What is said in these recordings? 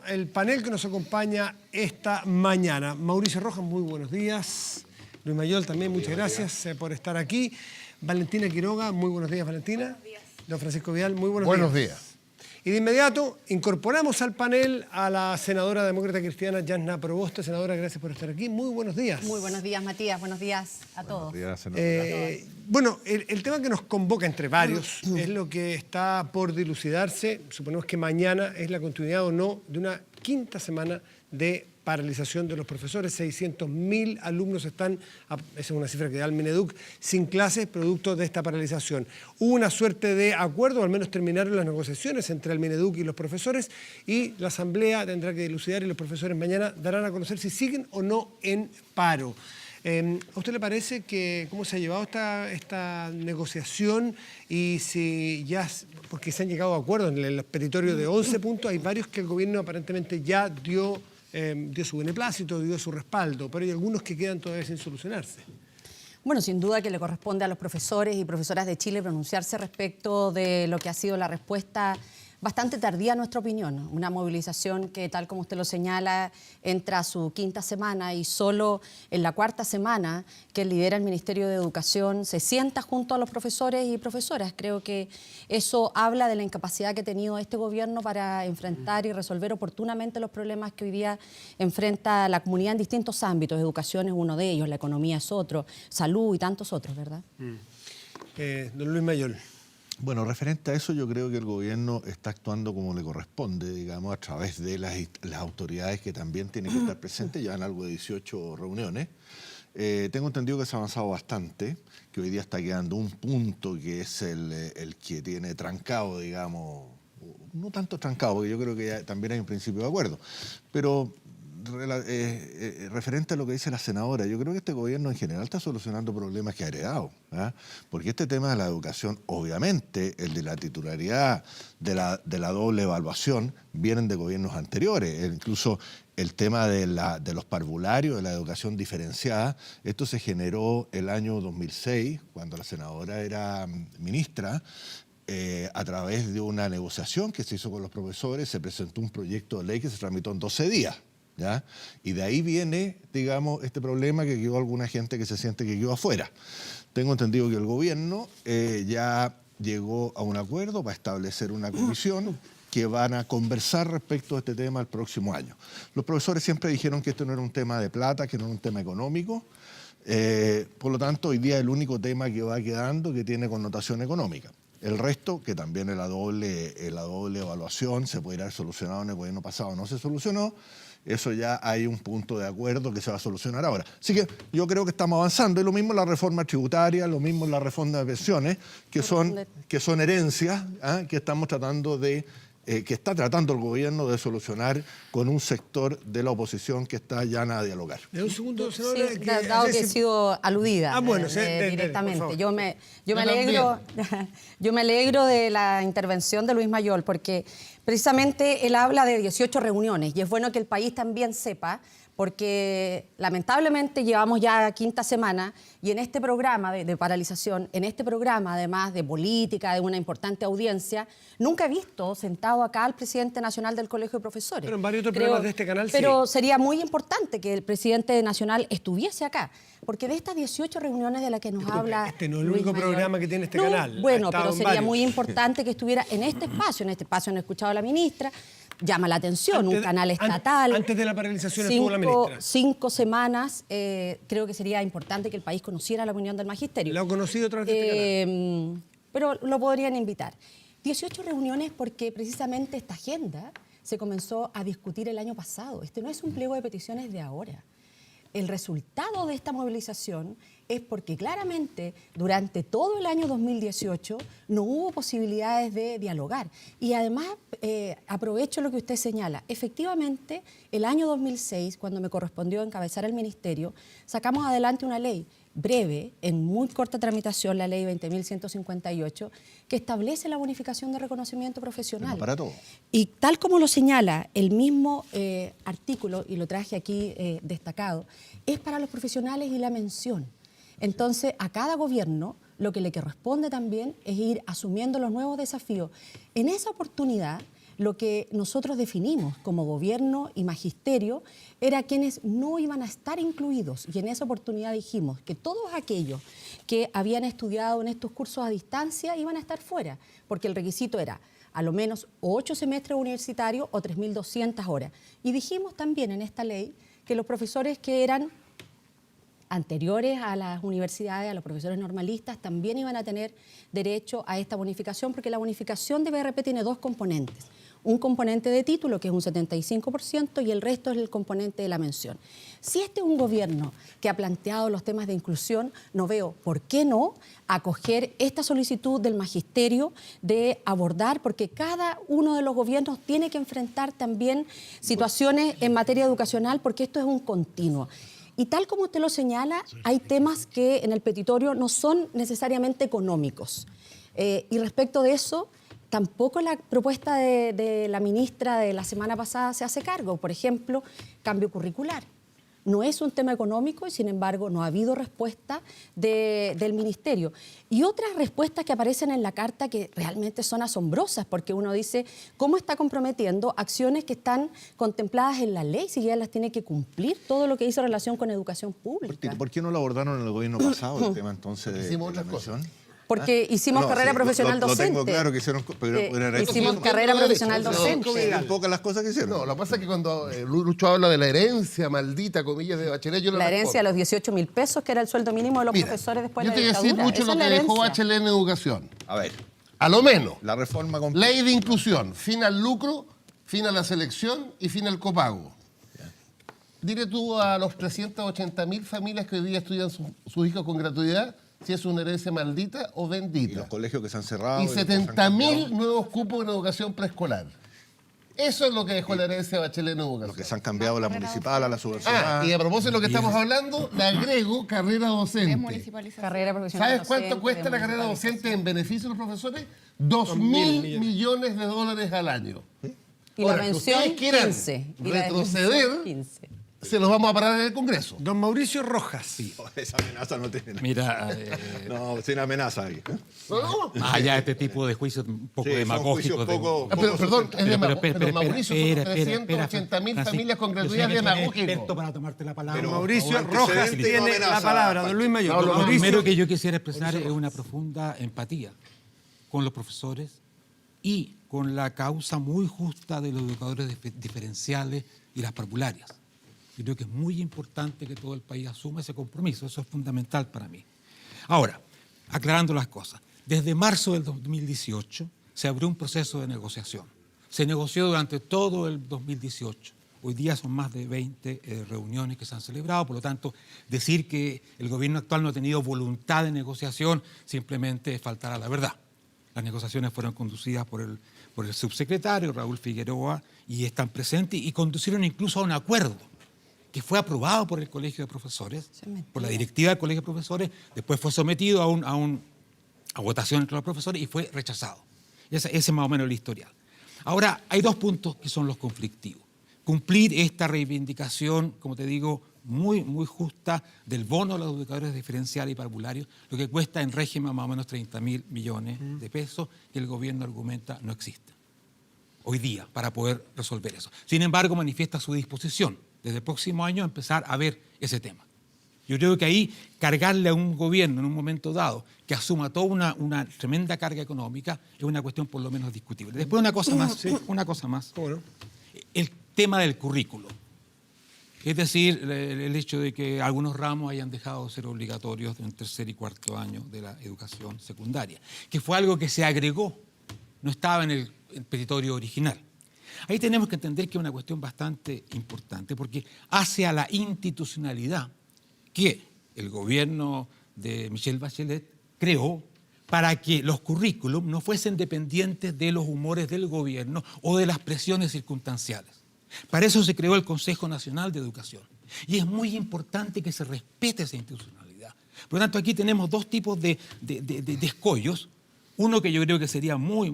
el panel que nos acompaña esta mañana. Mauricio Rojas, muy buenos días. Luis Mayol también, muchas gracias por estar aquí. Valentina Quiroga, muy buenos días, Valentina. Buenos días. Don Francisco Vidal, muy buenos Buenos días. Y de inmediato incorporamos al panel a la senadora demócrata cristiana Jasna Proboste. Senadora, gracias por estar aquí. Muy buenos días. Muy buenos días, Matías. Buenos días a todos. Buenos días, senadora. Bueno, el tema que nos convoca entre varios es lo que está por dilucidarse. Suponemos que mañana es la continuidad o no de una quinta semana de paralización de los profesores. 600.000 alumnos están, esa es una cifra que da el Mineduc, sin clases producto de esta paralización. Hubo una suerte de acuerdo, o al menos terminaron las negociaciones entre el Mineduc y los profesores, y la asamblea tendrá que dilucidar y los profesores mañana darán a conocer si siguen o no en paro. ¿A usted le parece que cómo se ha llevado esta negociación y si ya, porque se han llegado a acuerdos en el petitorio de 11 puntos, hay varios que el gobierno aparentemente ya dio su beneplácito, dio su respaldo, pero hay algunos que quedan todavía sin solucionarse? Bueno, sin duda que le corresponde a los profesores y profesoras de Chile pronunciarse respecto de lo que ha sido la respuesta bastante tardía, en nuestra opinión. Una movilización que, tal como usted lo señala, entra a su quinta semana y solo en la cuarta semana que lidera el Ministerio de Educación se sienta junto a los profesores y profesoras. Creo que eso habla de la incapacidad que ha tenido este gobierno para enfrentar y resolver oportunamente los problemas que hoy día enfrenta la comunidad en distintos ámbitos. Educación es uno de ellos, la economía es otro, salud y tantos otros, ¿verdad? Don Luis Mayol. Bueno, referente a eso, yo creo que el gobierno está actuando como le corresponde, digamos, a través de las autoridades que también tienen que estar presentes. Llevan algo de 18 reuniones. Tengo entendido que se ha avanzado bastante, que hoy día está quedando un punto que es el que tiene trancado, digamos, no tanto trancado, porque yo creo que ya también hay un principio de acuerdo, pero referente a lo que dice la senadora, yo creo que este gobierno en general está solucionando problemas que ha heredado, ¿eh? Porque este tema de la educación, obviamente, el de la titularidad, de la doble evaluación, vienen de gobiernos anteriores. Incluso el tema de los parvularios, de la educación diferenciada, esto se generó el año 2006, cuando la senadora era ministra. A través de una negociación que se hizo con los profesores, se presentó un proyecto de ley que se tramitó en 12 días. ¿Ya? Y de ahí viene, digamos, este problema que quedó alguna gente que se siente que quedó afuera. Tengo entendido que el gobierno ya llegó a un acuerdo para establecer una comisión que van a conversar respecto a este tema el próximo año. Los profesores siempre dijeron que esto no era un tema de plata, que no era un tema económico. Por lo tanto, hoy día el único tema que va quedando que tiene connotación económica. El resto, que también es la doble evaluación, se puede ir a solucionado en el gobierno pasado, no se solucionó. Eso ya hay un punto de acuerdo que se va a solucionar ahora. Así que yo creo que estamos avanzando. Y lo mismo en la reforma tributaria, lo mismo en la reforma de pensiones, que son herencias que estamos tratando de... que está tratando el gobierno de solucionar con un sector de la oposición que está llana a dialogar. Un segundo, senadora, Sí, dado que he sido aludida directamente. por Yo me alegro de la intervención de Luis Mayol, porque precisamente él habla de 18 reuniones y es bueno que el país también sepa, porque lamentablemente llevamos ya quinta semana y en este programa de paralización, en este programa además de política, de una importante audiencia, nunca he visto sentado acá al presidente nacional del Colegio de Profesores. Pero en varios otros programas de este canal pero sí. Sería muy importante que el presidente nacional estuviese acá, porque de estas 18 reuniones de las que nos habla este no es el Luis único Mayol, programa que tiene este canal. Bueno, pero sería muy importante que estuviera en este espacio. En este espacio han escuchado a la ministra. Llama la atención, un canal estatal. Antes de la paralización estuvo la ministra. 5 semanas, creo que sería importante que el país conociera la opinión del magisterio. Lo ha conocido a través de este canal. Pero lo podrían invitar. 18 reuniones porque precisamente esta agenda se comenzó a discutir el año pasado. Este no es un pliego de peticiones de ahora. El resultado de esta movilización es porque claramente durante todo el año 2018 no hubo posibilidades de dialogar. Y además, aprovecho lo que usted señala. Efectivamente, el año 2006, cuando me correspondió encabezar el ministerio, sacamos adelante una ley breve, en muy corta tramitación, la ley 20.158, que establece la bonificación de reconocimiento profesional. Pero para todo. Y tal como lo señala el mismo artículo, y lo traje aquí destacado, es para los profesionales y la mención. Entonces, a cada gobierno lo que le corresponde también es ir asumiendo los nuevos desafíos. En esa oportunidad, lo que nosotros definimos como gobierno y magisterio era quienes no iban a estar incluidos. Y en esa oportunidad dijimos que todos aquellos que habían estudiado en estos cursos a distancia iban a estar fuera, porque el requisito era a lo menos 8 semestres universitarios o 3.200 horas. Y dijimos también en esta ley que los profesores que eran anteriores a las universidades, a los profesores normalistas, también iban a tener derecho a esta bonificación, porque la bonificación de BRP tiene dos componentes. Un componente de título, que es un 75%, y el resto es el componente de la mención. Si este es un gobierno que ha planteado los temas de inclusión, no veo por qué no acoger esta solicitud del magisterio de abordar, porque cada uno de los gobiernos tiene que enfrentar también situaciones en materia educacional, porque esto es un continuo. Y tal como usted lo señala, hay temas que en el petitorio no son necesariamente económicos. Y respecto de eso, tampoco la propuesta de la ministra de la semana pasada se hace cargo. Por ejemplo, cambio curricular. No es un tema económico y, sin embargo, no ha habido respuesta del ministerio. Y otras respuestas que aparecen en la carta que realmente son asombrosas, porque uno dice, ¿cómo está comprometiendo acciones que están contempladas en la ley si ya las tiene que cumplir? Todo lo que hizo relación con educación pública. ¿Por qué no lo abordaron en el gobierno pasado el tema entonces de la mención? Porque hicimos carrera profesional docente. Lo tengo claro que hicieron, pero hicimos carrera profesional docente. Son pocas las cosas que hicieron. No, lo que pasa es que cuando Lucho habla de la herencia maldita, comillas, de Bachelet, yo la herencia de los 18.000 pesos, que era el sueldo mínimo de los profesores después de la dictadura. Yo te voy a decir mucho lo que dejó Bachelet en educación. A ver. A lo menos. La reforma completa. Ley de inclusión, fin al lucro, fin a la selección y fin al copago. Dile tú a los 380.000 familias que hoy día estudian sus hijos con gratuidad si es una herencia maldita o bendita. Y los colegios que se han cerrado. Y 70.000 nuevos cupos en educación preescolar. Eso es lo que dejó la herencia de Bachelet en educación. Los que se han cambiado la municipal a la subvencionada. Y a propósito de lo que estamos hablando, le agrego carrera docente. Carrera profesional. ¿Sabes cuánto docente, cuesta la carrera docente en beneficio de los profesores? 2.000 millones de dólares al año. Y la Ahora, que mención, ustedes quieran 15. Y la retroceder, mención, 15. se los vamos a parar en el Congreso. Don Mauricio Rojas. Esa amenaza no tiene nada. Mira, No, sin amenaza ahí. No, más allá de este tipo de juicios un poco Sí, son demagógicos. juicios poco- pero, perdón, Pero Mauricio, espera, 380.000 Francisco, familias con yo gratuidad soy demagógico. experto para tomarte la palabra. Pero, Mauricio por favor, Rojas antecedente y no tiene la amenaza. palabra. Don Luis Mayor. Pablo, Don Lo Mauricio. primero que yo quisiera expresar es una profunda empatía con los profesores y con la causa muy justa de los educadores diferenciales y las parvularias. Yo creo que es muy importante que todo el país asuma ese compromiso, eso es fundamental para mí. Ahora, aclarando las cosas, desde marzo del 2018 se abrió un proceso de negociación. Se negoció durante todo el 2018. Hoy día son más de 20 reuniones que se han celebrado, por lo tanto, decir que el gobierno actual no ha tenido voluntad de negociación simplemente es faltar a la verdad. Las negociaciones fueron conducidas por el subsecretario Raúl Figueroa y están presentes y conducieron incluso a un acuerdo que fue aprobado por el Colegio de Profesores, por la directiva del Colegio de Profesores, después fue sometido a votación entre los profesores y fue rechazado. Ese es más o menos el historial. Ahora, hay dos puntos que son los conflictivos. Cumplir esta reivindicación, como te digo, muy, muy justa del bono a los educadores diferenciales y parvularios, lo que cuesta en régimen más o menos 30.000 millones de pesos, que el gobierno argumenta no existe hoy día para poder resolver eso. Sin embargo, manifiesta su disposición desde el próximo año a empezar a ver ese tema. Yo creo que ahí cargarle a un gobierno en un momento dado que asuma toda una tremenda carga económica es una cuestión por lo menos discutible. Después una cosa más. ¿Cómo no? El tema del currículo. Es decir, el hecho de que algunos ramos hayan dejado de ser obligatorios en tercer y cuarto año de la educación secundaria, que fue algo que se agregó, no estaba en el petitorio original. Ahí tenemos que entender que es una cuestión bastante importante porque hace a la institucionalidad que el gobierno de Michelle Bachelet creó para que los currículums no fuesen dependientes de los humores del gobierno o de las presiones circunstanciales. Para eso se creó el Consejo Nacional de Educación. Y es muy importante que se respete esa institucionalidad. Por lo tanto, aquí tenemos dos tipos de escollos. Uno que yo creo que sería muy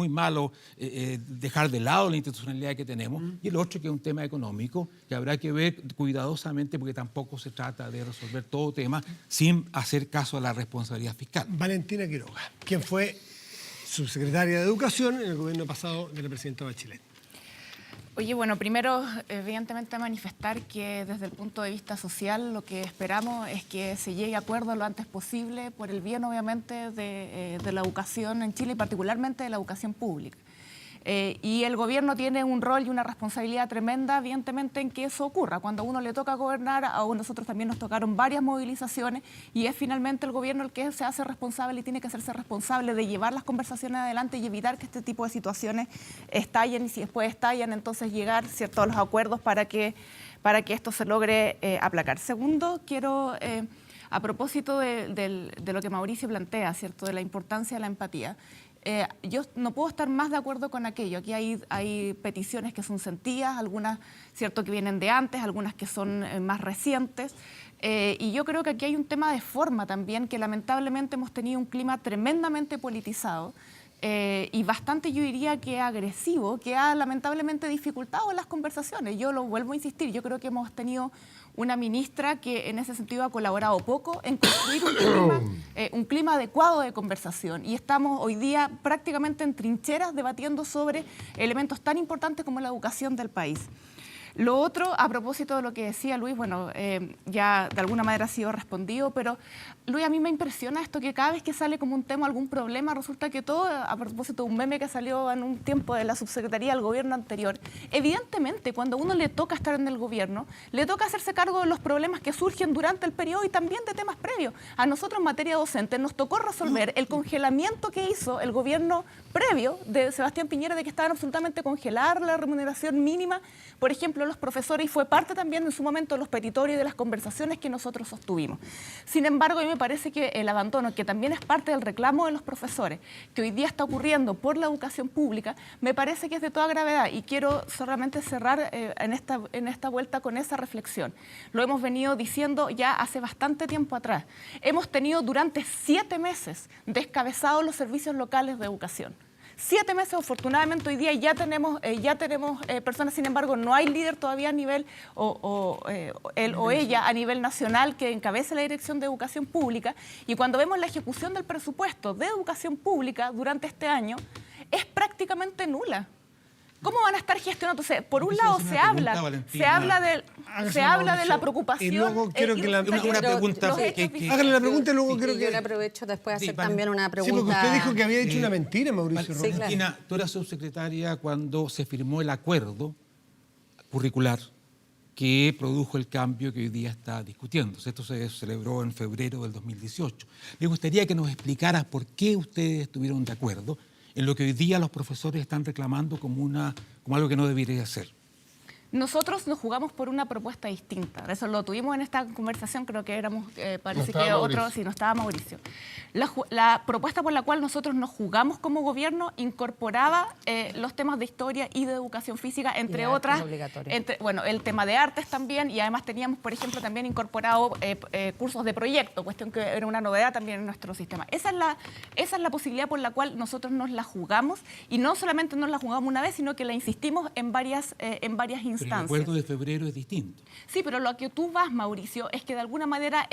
malo dejar de lado la institucionalidad que tenemos, y el otro que es un tema económico que habrá que ver cuidadosamente porque tampoco se trata de resolver todo tema sin hacer caso a la responsabilidad fiscal. Valentina Quiroga, quien fue subsecretaria de Educación en el gobierno pasado de la presidenta Bachelet. Oye, bueno, primero, evidentemente manifestar que desde el punto de vista social lo que esperamos es que se llegue a acuerdo lo antes posible por el bien, obviamente, de la educación en Chile y particularmente de la educación pública. Y el gobierno tiene un rol y una responsabilidad tremenda, evidentemente, en que eso ocurra. Cuando a uno le toca gobernar, a nosotros también nos tocaron varias movilizaciones y es finalmente el gobierno el que se hace responsable y tiene que hacerse responsable de llevar las conversaciones adelante y evitar que este tipo de situaciones estallen y si después estallan, entonces llegar, ¿cierto?, a los acuerdos para que esto se logre aplacar. Segundo, quiero, a propósito de lo que Mauricio plantea, ¿cierto?, de la importancia de la empatía. Yo no puedo estar más de acuerdo con aquello. Aquí hay peticiones que son sentidas, algunas, cierto, que vienen de antes, algunas que son más recientes. Y yo creo que aquí hay un tema de forma también, que lamentablemente hemos tenido un clima tremendamente politizado y bastante, yo diría, que agresivo, que ha lamentablemente dificultado las conversaciones. Yo lo vuelvo a insistir, yo creo que hemos tenido una ministra que en ese sentido ha colaborado poco en construir un clima adecuado de conversación y estamos hoy día prácticamente en trincheras debatiendo sobre elementos tan importantes como la educación del país. Lo otro, a propósito de lo que decía Luis, bueno, ya de alguna manera ha sido respondido, pero Luis, a mí me impresiona esto que cada vez que sale como un tema, algún problema, resulta que todo, a propósito de un meme que salió en un tiempo de la subsecretaría del gobierno anterior, evidentemente cuando a uno le toca estar en el gobierno, le toca hacerse cargo de los problemas que surgen durante el periodo y también de temas previos. A nosotros en materia docente nos tocó resolver el congelamiento que hizo el gobierno previo de Sebastián Piñera, de que estaban absolutamente congelar la remuneración mínima, por ejemplo, los profesores, y fue parte también en su momento de los petitorios y de las conversaciones que nosotros sostuvimos. Sin embargo, a mí me parece que el abandono, que también es parte del reclamo de los profesores, que hoy día está ocurriendo por la educación pública, me parece que es de toda gravedad y quiero solamente cerrar en esta vuelta con esa reflexión. Lo hemos venido diciendo ya hace bastante tiempo atrás. Hemos tenido durante 7 meses descabezados los servicios locales de educación. 7 meses, afortunadamente, hoy día ya tenemos personas, sin embargo, no hay líder todavía a nivel, él o ella a nivel nacional que encabece la Dirección de Educación Pública. Y cuando vemos la ejecución del presupuesto de educación pública durante este año, es prácticamente nula. ¿Cómo van a estar gestionando? Entonces, por un lado se habla de la preocupación. Y luego quiero que una pregunta. Hágale la pregunta y luego quiero que... Yo le aprovecho después de hacer también una pregunta. Sí, porque usted dijo que había dicho una mentira, Mauricio Rojas. Valentina, tú eras subsecretaria cuando se firmó el acuerdo curricular que produjo el cambio que hoy día está discutiéndose. Esto se celebró en febrero del 2018. Me gustaría que nos explicaras por qué ustedes estuvieron de acuerdo en lo que hoy día los profesores están reclamando como algo que no debería ser. Nosotros nos jugamos por una propuesta distinta. Eso lo tuvimos en esta conversación, creo que éramos, parece que otro, sí, no estaba Mauricio. La propuesta por la cual nosotros nos jugamos como gobierno incorporaba los temas de historia y de educación física, entre otras. Bueno, el tema de artes también, y además teníamos, por ejemplo, también incorporado cursos de proyecto, cuestión que era una novedad también en nuestro sistema. Esa es la posibilidad por la cual nosotros nos la jugamos, y no solamente nos la jugamos una vez, sino que la insistimos en varias instancias. Pero el acuerdo de febrero es distinto. Sí, pero lo que tú vas, Mauricio, es que de alguna manera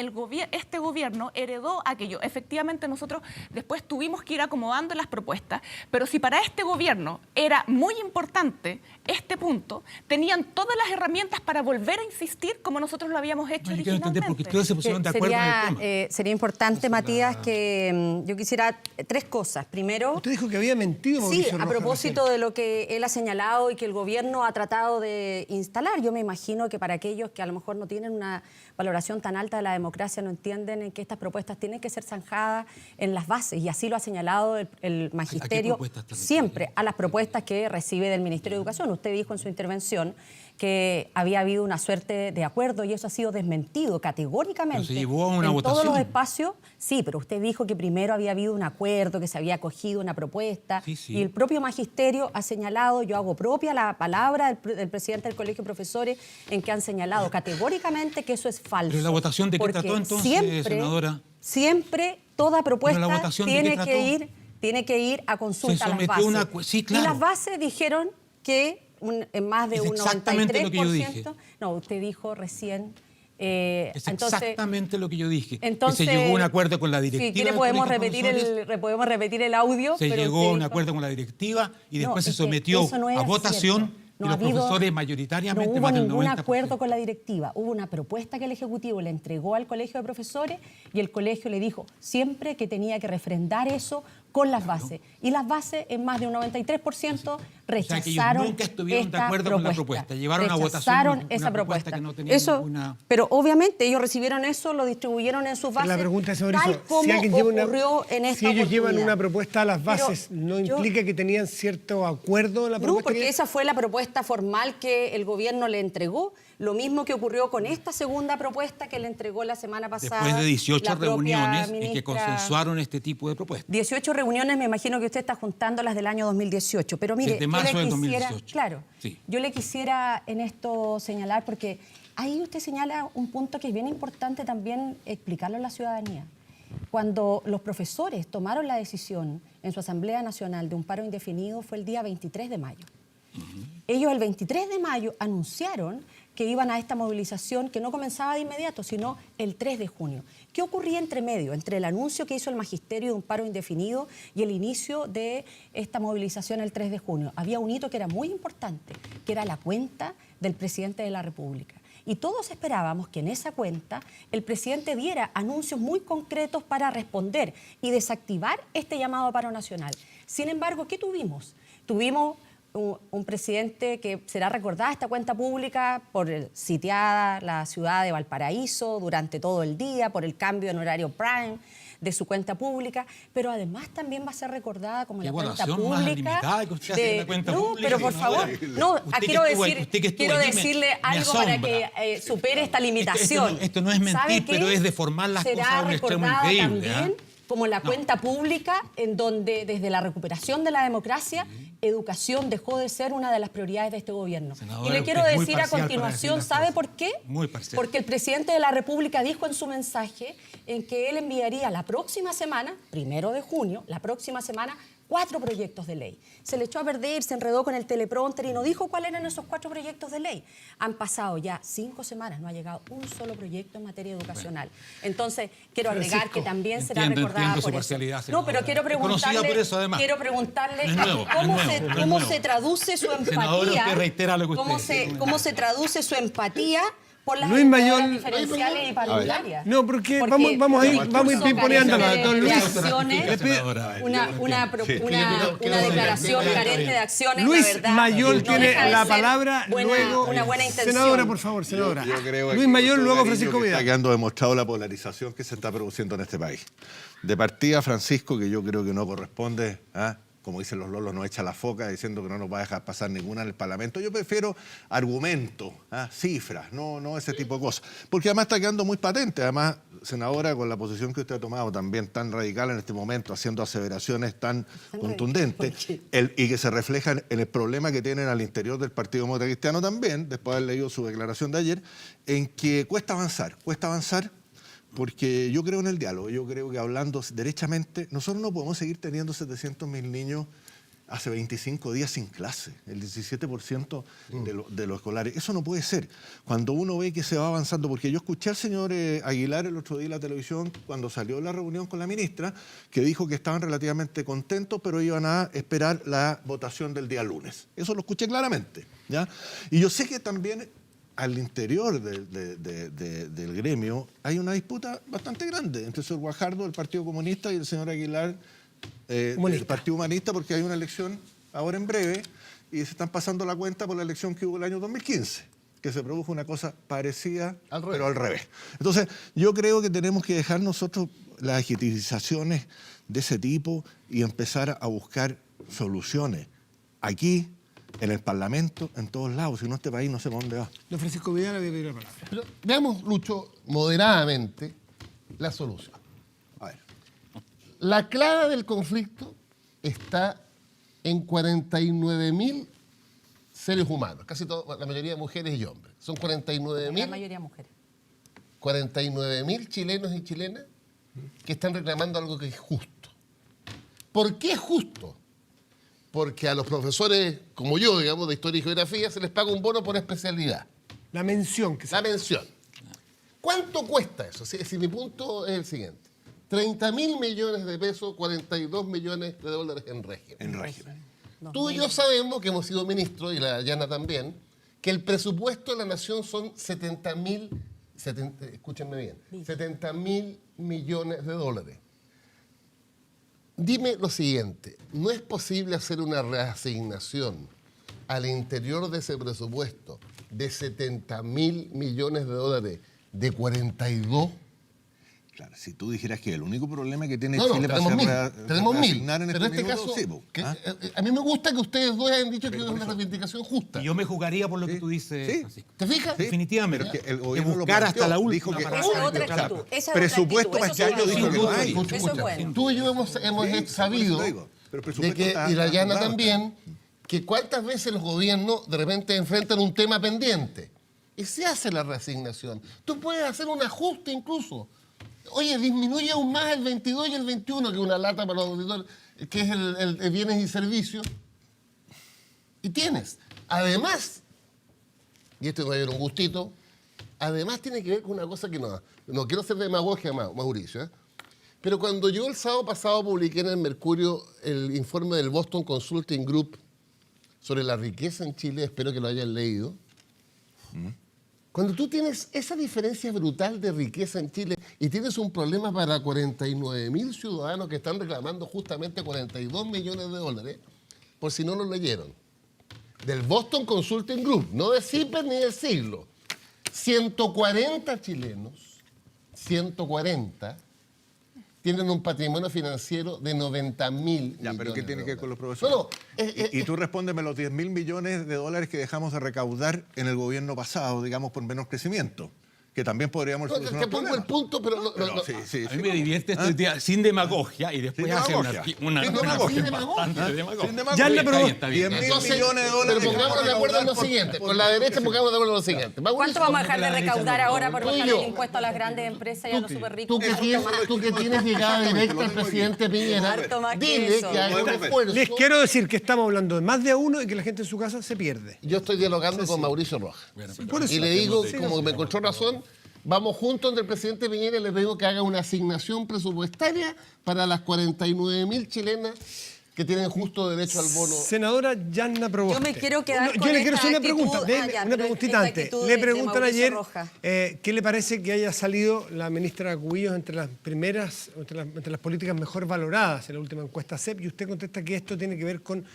este gobierno heredó aquello. Efectivamente, nosotros después tuvimos que ir acomodando las propuestas, pero si para este gobierno era muy importante este punto, tenían todas las herramientas para volver a insistir como nosotros lo habíamos hecho originalmente. Quiero entender por qué ustedes se pusieron de acuerdo en el tema. Sería importante, Matías, que yo quisiera 3 cosas. Primero... Usted dijo que había mentido, Mauricio Rojas. Sí, a propósito de lo que él ha señalado y que el gobierno ha tratado de instalar. Yo me imagino que para aquellos que a lo mejor no tienen una valoración tan alta de la democracia, no entienden en que estas propuestas tienen que ser zanjadas en las bases, y así lo ha señalado el magisterio siempre, a las propuestas que recibe del Ministerio de Educación. Usted dijo en su intervención que había habido una suerte de acuerdo y eso ha sido desmentido categóricamente. Pero se llevó a una en votación. todos los espacios. Sí, pero usted dijo que primero había habido un acuerdo, que se había acogido una propuesta, y el propio magisterio ha señalado, yo hago propia la palabra del presidente del Colegio de Profesores, en que han señalado categóricamente que eso es falso. Pero la votación de qué trató entonces, senadora. Siempre toda propuesta tiene que ir a consulta a las bases. Sí, claro. Y las bases dijeron que en más de un 93%. Exactamente lo que yo dije. No, usted dijo recién Es exactamente lo que yo dije. Entonces, que se llegó a un acuerdo con la directiva. Si quiere del podemos Colegio de podemos repetir el audio. Se pero llegó usted a un dijo- acuerdo con la directiva y después No, se es que sometió eso no a es votación cierto. y los profesores mayoritariamente, no hubo más del ningún 90%. acuerdo con la directiva. Hubo una propuesta que el Ejecutivo le entregó al Colegio de Profesores y el colegio le dijo siempre que tenía que refrendar eso con las bases. Y las bases, en más de un 93%, rechazaron que ellos nunca estuvieron de esta acuerdo con la propuesta. Llevaron a votación Rechazaron una esa propuesta propuesta. que no tenía ninguna- Pero obviamente ellos recibieron eso, lo distribuyeron en sus bases. La pregunta es, tal Mauricio, como si alguien lleva ocurrió en esta si ellos llevan oportunidad. una propuesta a las Pero bases, ¿no yo- implica que tenían cierto acuerdo en la No, propuesta? porque que- esa fue la propuesta formal que el gobierno le entregó. Lo mismo que ocurrió con esta segunda propuesta que le entregó la semana pasada. Después de 18 la propia reuniones en que ministra. consensuaron este tipo de propuestas. 18 reuniones, me imagino que usted está juntando las del año 2018. Pero mire, Desde yo marzo le del quisiera, 2018. claro, Sí. yo le quisiera en esto señalar, porque ahí usted señala un punto que es bien importante también explicarlo a la ciudadanía. Cuando los profesores tomaron la decisión en su Asamblea Nacional de un paro indefinido fue el día 23 de mayo. Ellos el 23 de mayo anunciaron que iban a esta movilización que no comenzaba de inmediato, sino el 3 de junio. ¿Qué ocurría entre medio, entre el anuncio que hizo el magisterio de un paro indefinido y el inicio de esta movilización el 3 de junio? Había un hito que era muy importante, que era la cuenta del presidente de la República. Y todos esperábamos que en esa cuenta el presidente diera anuncios muy concretos para responder y desactivar este llamado a paro nacional. Sin embargo, ¿qué tuvimos? Tuvimos un presidente que será recordada esta cuenta pública por sitiada la ciudad de Valparaíso durante todo el día, por el cambio en horario prime de su cuenta pública, pero además también va a ser recordada como la cuenta evaluación más pública. limitada que usted hace de la cuenta no, pública, pero por senadora. favor, no, Usted que quiero, estuvo- decir, usted que estuvo quiero allí decirle me algo para asombra. que supere esta limitación. Esto no es mentir, ¿Sabe pero qué? es deformar las Será cosas a un extremo recordada increíble, también ¿ah? como la cuenta pública en donde desde la recuperación de la democracia, educación dejó de ser una de las prioridades de este gobierno. Senadora, Y le quiero usted es muy decir a parcial para continuación, decir las ¿sabe cosas. por qué? Muy parcial. Porque el presidente de la República dijo en su mensaje en que él enviaría la próxima semana, 1 de junio, la próxima semana, 4 proyectos de ley. Se le echó a perder, se enredó con el teleprompter y no dijo cuáles eran esos 4 proyectos de ley. Han pasado ya 5 semanas, no ha llegado un solo proyecto en materia educacional. Entonces, quiero agregar que también será entiendo recordada su por eso. parcialidad, No, senadora. pero quiero Es conocida preguntarle, por eso, además. quiero No es nuevo, cómo, no es se, nuevo, no es cómo nuevo. se traduce su empatía. Senadora, usted reitera lo que usted cómo dice. cómo se traduce su empatía por las Luis educadoras Mayol- diferenciales y parvularias. No, porque vamos a ir pimponeándola, don Luis. Una declaración carente de acciones, Luis la verdad, Mayol no tiene deja de la ser palabra, luego... una buena intención. Senadora, por favor, senadora. Yo creo Luis que Mayol, con todo luego cariño Francisco que Vidal. Está quedando demostrado la polarización que se está produciendo en este país. De partida, Francisco, que yo creo que no corresponde, como dicen los lolos, no echa la foca diciendo que no nos va a dejar pasar ninguna en el Parlamento. Yo prefiero argumentos, cifras, no ese tipo de cosas. Porque además está quedando muy patente. Además, senadora, con la posición que usted ha tomado también tan radical en este momento, haciendo aseveraciones tan contundentes, y que se reflejan en el problema que tienen al interior del Partido Demócrata Cristiano también, después de haber leído su declaración de ayer, en que cuesta avanzar porque yo creo en el diálogo, yo creo que hablando derechamente, nosotros no podemos seguir teniendo 700.000 niños hace 25 días sin clase, el 17% de los escolares. Eso no puede ser. Cuando uno ve que se va avanzando, porque yo escuché al señor Aguilar el otro día en la televisión, cuando salió la reunión con la ministra, que dijo que estaban relativamente contentos, pero iban a esperar la votación del día lunes. Eso lo escuché claramente, ¿ya? Y yo sé que también al interior del gremio hay una disputa bastante grande entre el señor Guajardo del Partido Comunista y el señor Aguilar del Partido Humanista, porque hay una elección ahora en breve y se están pasando la cuenta por la elección que hubo el año 2015, que se produjo una cosa parecida, pero al revés. Entonces, yo creo que tenemos que dejar nosotros las agitizaciones de ese tipo y empezar a buscar soluciones aquí, en el Parlamento, en todos lados. Si no, este país no sé para dónde va. Don Francisco Vidal, le voy a pedir la palabra. Pero veamos, Lucho, moderadamente la solución. A ver. La clave del conflicto está en 49.000 seres humanos, casi la mayoría de mujeres y hombres. Son La 49.000 mayoría mujeres. 49.000 chilenos y chilenas que están reclamando algo que es justo. ¿Por qué es justo? Porque a los profesores, como yo, digamos, de Historia y Geografía, se les paga un bono por especialidad, La mención que se... la mención. ¿Cuánto cuesta eso? Si mi punto es el siguiente. 30.000 millones de pesos, 42 millones de dólares en régimen. En régimen. Tú y yo sabemos, que hemos sido ministros, y la Yana también, que el presupuesto de la nación son 70.000, escúchenme bien, 70.000 millones de dólares. Dime lo siguiente, ¿no es posible hacer una reasignación al interior de ese presupuesto de 70.000 millones de dólares de 42? Claro, si tú dijeras que el único problema que tiene No, Chile tenemos para tenemos mil. reasignar en Pero en este este minuto, caso, sí, po. a mí me gusta que ustedes dos hayan dicho que es una reivindicación justa. Y yo me jugaría por lo que Sí. tú dices, Sí. Francisco. ¿Te fijas? Sí. Definitivamente. Pero es que el de gobierno lo buscar hasta planteó, la dijo última que- para Esa es sacar otra el trapo. actitud. Esa es otra Presupuesto actitud, para eso este año es dijo que no bueno. hay. Escucha, Eso es escucha. bueno. Tú y yo hemos Sí, por eso sabido lo digo. Pero el de presupuesto que, está- y la Yana está- también, que cuántas veces los gobiernos de repente enfrentan un tema pendiente y se hace la reasignación. Tú puedes hacer un ajuste incluso. Oye, disminuye aún más el 22 y el 21, que es una lata para los auditores, que es el bienes y servicios. Y tienes. Además, y esto me va a dar un gustito, además tiene que ver con una cosa que no quiero hacer demagogia, Mauricio, ¿eh? Pero cuando yo el sábado pasado publiqué en el Mercurio el informe del Boston Consulting Group sobre la riqueza en Chile, espero que lo hayan leído. Cuando tú tienes esa diferencia brutal de riqueza en Chile y tienes un problema para 49.000 ciudadanos que están reclamando justamente 42 millones de dólares, por si no lo leyeron, del Boston Consulting Group, no de CIPER ni del siglo, 140 chilenos, 140, tienen un patrimonio financiero de 90.000 Ya, pero ¿qué millones tiene de que ver con los dólares. profesores? Y tú respóndeme los 10.000 millones de dólares que dejamos de recaudar en el gobierno pasado, digamos, por menos crecimiento, que también podríamos No, solucionar te pongo el punto, pero sí, A mí me divierte esto sin demagogia y después Sin hace demagogia. una Sin demagogia. bastante demagogia. Sin demagogia. Ya le Está bien, está bien. 10.000 Entonces, millones de dólares. pero pongámonos de acuerdo en lo por- siguiente. por- Con la derecha pongamos de acuerdo en lo siguiente. ¿Cuánto vamos a dejar de La derecha recaudar no, ahora por tú y bajar yo. el impuesto a las grandes empresas y a los súper ricos? Tú que tienes llegada directa al presidente Piñera, Harto más que dile eso. que haga un esfuerzo. Les quiero decir que estamos hablando de más de uno y que la gente en su casa se pierde. Yo estoy dialogando con Mauricio Rojas. Por eso. Y le digo, como me encontró razón, vamos juntos donde el presidente Piñera y le digo que haga una asignación presupuestaria para las 49.000 chilenas que tienen justo derecho al bono. Senadora Yanna Proboste. Yo me quiero quedar Yo con le quiero esta hacer una pregunta, actitud. déjeme Ya, una pero preguntita esta antes. actitud Le de preguntan Mauricio ayer Rojas. qué le parece que haya salido la ministra Cubillos entre las primeras, entre las políticas mejor valoradas en la última encuesta CEP, y usted contesta que esto tiene que ver con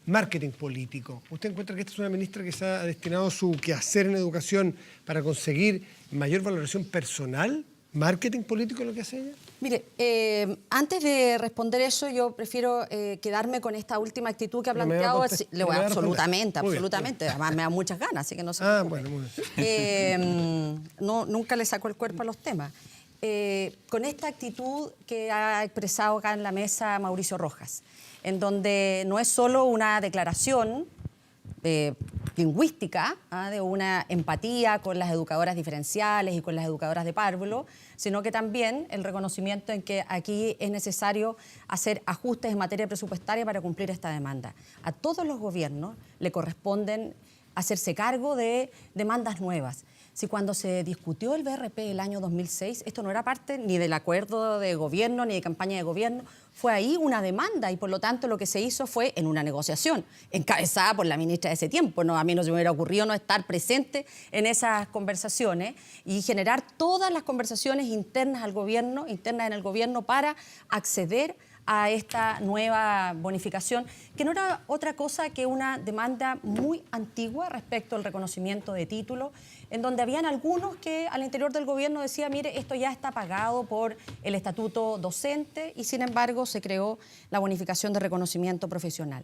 marketing político. ¿Usted encuentra que esta es una ministra que se ha destinado su quehacer en educación para conseguir mayor valoración personal? ¿Marketing político es lo que hace ella? Mire, antes de responder eso, yo prefiero quedarme con esta última actitud que ha No me va a planteado. contestar, Le voy me va a responder. absolutamente, Muy bien, absolutamente. Además, me da muchas ganas, así que no se Ah, preocupe. bueno, muy bien. Nunca le saco el cuerpo a los temas. Con esta actitud que ha expresado acá en la mesa Mauricio Rojas, en donde no es solo una declaración lingüística, de una empatía con las educadoras diferenciales y con las educadoras de párvulo, sino que también el reconocimiento en que aquí es necesario hacer ajustes en materia presupuestaria para cumplir esta demanda. A todos los gobiernos le corresponden hacerse cargo de demandas nuevas. Si cuando se discutió el BRP el año 2006, esto no era parte ni del acuerdo de gobierno ni de campaña de gobierno, fue ahí una demanda y por lo tanto lo que se hizo fue en una negociación encabezada por la ministra de ese tiempo. No, a mí no se me hubiera ocurrido no estar presente en esas conversaciones y generar todas las conversaciones internas al gobierno, internas en el gobierno para acceder a esta nueva bonificación, que no era otra cosa que una demanda muy antigua respecto al reconocimiento de títulos, en donde habían algunos que al interior del gobierno decían, mire, esto ya está pagado por el estatuto docente y sin embargo se creó la bonificación de reconocimiento profesional.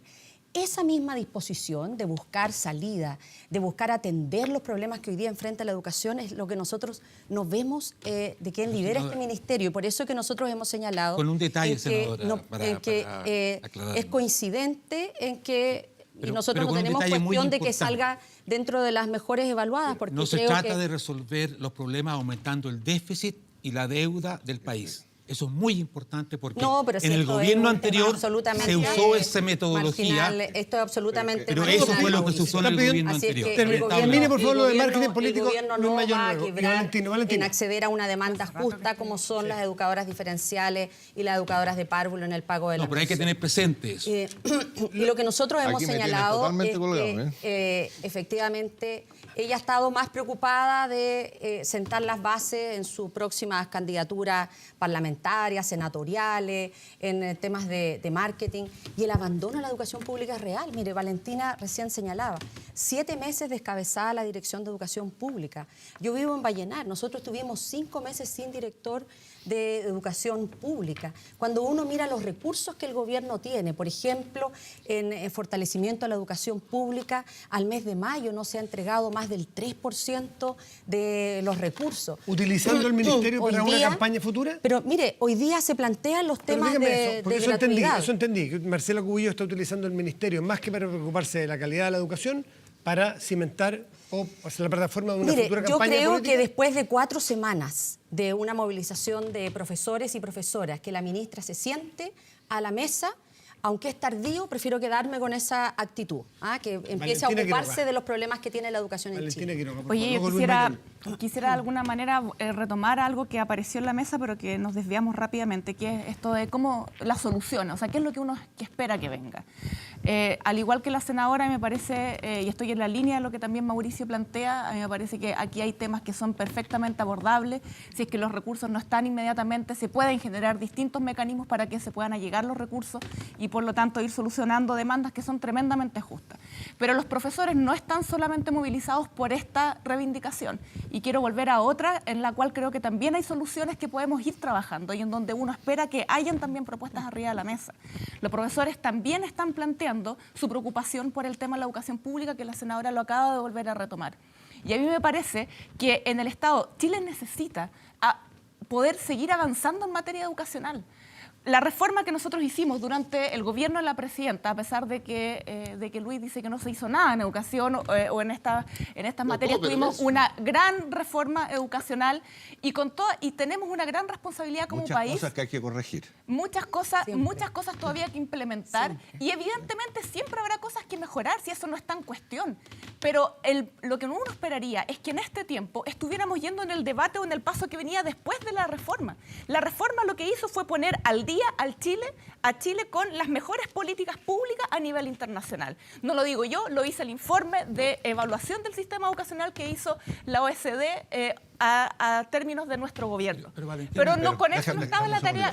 Esa misma disposición de buscar salida, de buscar atender los problemas que hoy día enfrenta la educación es lo que nosotros nos vemos de quien lidera este ministerio. Y por eso que nosotros hemos señalado Con un detalle, en que, senadora, para aclararlo. es coincidente en que Pero nosotros no con un tenemos detalle muy cuestión de que importante. salga dentro de las mejores evaluadas. Porque No se creo trata que de resolver los problemas aumentando el déficit y la deuda del país. Eso es muy importante porque No, pero si en el esto es gobierno un tema anterior absolutamente se usó esa metodología, marginal, esto es absolutamente pero marginal, eso fue lo que se Mauricio. usó en el gobierno Así es anterior. que el Termine, por favor, lo de gobierno- marketing político, El gobierno Luis no Mayor va a luego. Y quebrar Valentino. en acceder a una demanda justa como son las educadoras diferenciales y las educadoras de párvulo en el pago de la No, pero hay que mensualidad. tener presente eso. Y lo que nosotros hemos Aquí me tiene señalado totalmente es colgado, que efectivamente ella ha estado más preocupada de sentar las bases en sus próximas candidaturas parlamentarias, senatoriales, en temas de marketing, y el abandono a la educación pública es real. Mire, Valentina recién señalaba, 7 meses descabezada la Dirección de Educación Pública. Yo vivo en Vallenar, nosotros tuvimos 5 meses sin director de educación pública. Cuando uno mira los recursos que el gobierno tiene, por ejemplo, en fortalecimiento a la educación pública, al mes de mayo no se ha entregado más del 3% de los recursos. ¿Utilizando el ministerio Hoy para una día- campaña futura? Pero mire, hoy día se plantean los Pero temas dígame de, eso, porque de eso entendí, gratuidad. eso entendí, que Marcela Cubillo está utilizando el ministerio más que para preocuparse de la calidad de la educación, para cimentar o hacer la plataforma de una Mire, futura yo campaña creo política. que después de 4 semanas de una movilización de profesores y profesoras, que la ministra se siente a la mesa, aunque es tardío, prefiero quedarme con esa actitud, que empiece a Valentina ocuparse Quiroga. de los problemas que tiene la educación en Valentina Chile. Quiroga, por Oye, favor. yo Luego Luis Mayor. quisiera de alguna manera retomar algo que apareció en la mesa, pero que nos desviamos rápidamente, que es esto de cómo la solución, o sea, qué es lo que uno que espera que venga. Al igual que la senadora, me parece, y estoy en la línea de lo que también Mauricio plantea, a mí me parece que aquí hay temas que son perfectamente abordables. Si es que los recursos no están inmediatamente, se pueden generar distintos mecanismos para que se puedan allegar los recursos y por lo tanto ir solucionando demandas que son tremendamente justas. Pero los profesores no están solamente movilizados por esta reivindicación. Y quiero volver a otra en la cual creo que también hay soluciones que podemos ir trabajando y en donde uno espera que hayan también propuestas arriba de la mesa. Los profesores también están planteando su preocupación por el tema de la educación pública, que la senadora lo acaba de volver a retomar. Y a mí me parece que en el Estado Chile necesita poder seguir avanzando en materia educacional. La reforma que nosotros hicimos durante el gobierno de la presidenta, a pesar de que Luis dice que no se hizo nada en educación o en estas materias, tuvimos una gran reforma educacional y tenemos una gran responsabilidad como Muchas país. cosas que hay que corregir. Muchas cosas todavía hay que implementar y evidentemente siempre habrá cosas que mejorar si eso no está en cuestión. Pero lo que uno esperaría es que en este tiempo estuviéramos yendo en el debate o en el paso que venía después de la reforma. La reforma lo que hizo fue poner al día a Chile con las mejores políticas públicas a nivel internacional. No lo digo yo, lo hice el informe de evaluación del sistema educacional que hizo la OECD a términos de nuestro gobierno. Pero no, con eso no estaba la tarea,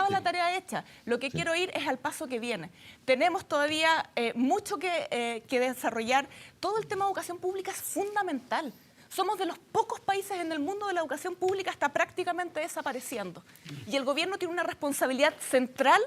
la tarea hecha. Lo que quiero ir es al paso que viene. Tenemos todavía mucho que desarrollar. Todo el tema de educación pública es fundamental. Somos de los pocos países en el mundo de la educación pública, está prácticamente desapareciendo. Y el gobierno tiene una responsabilidad central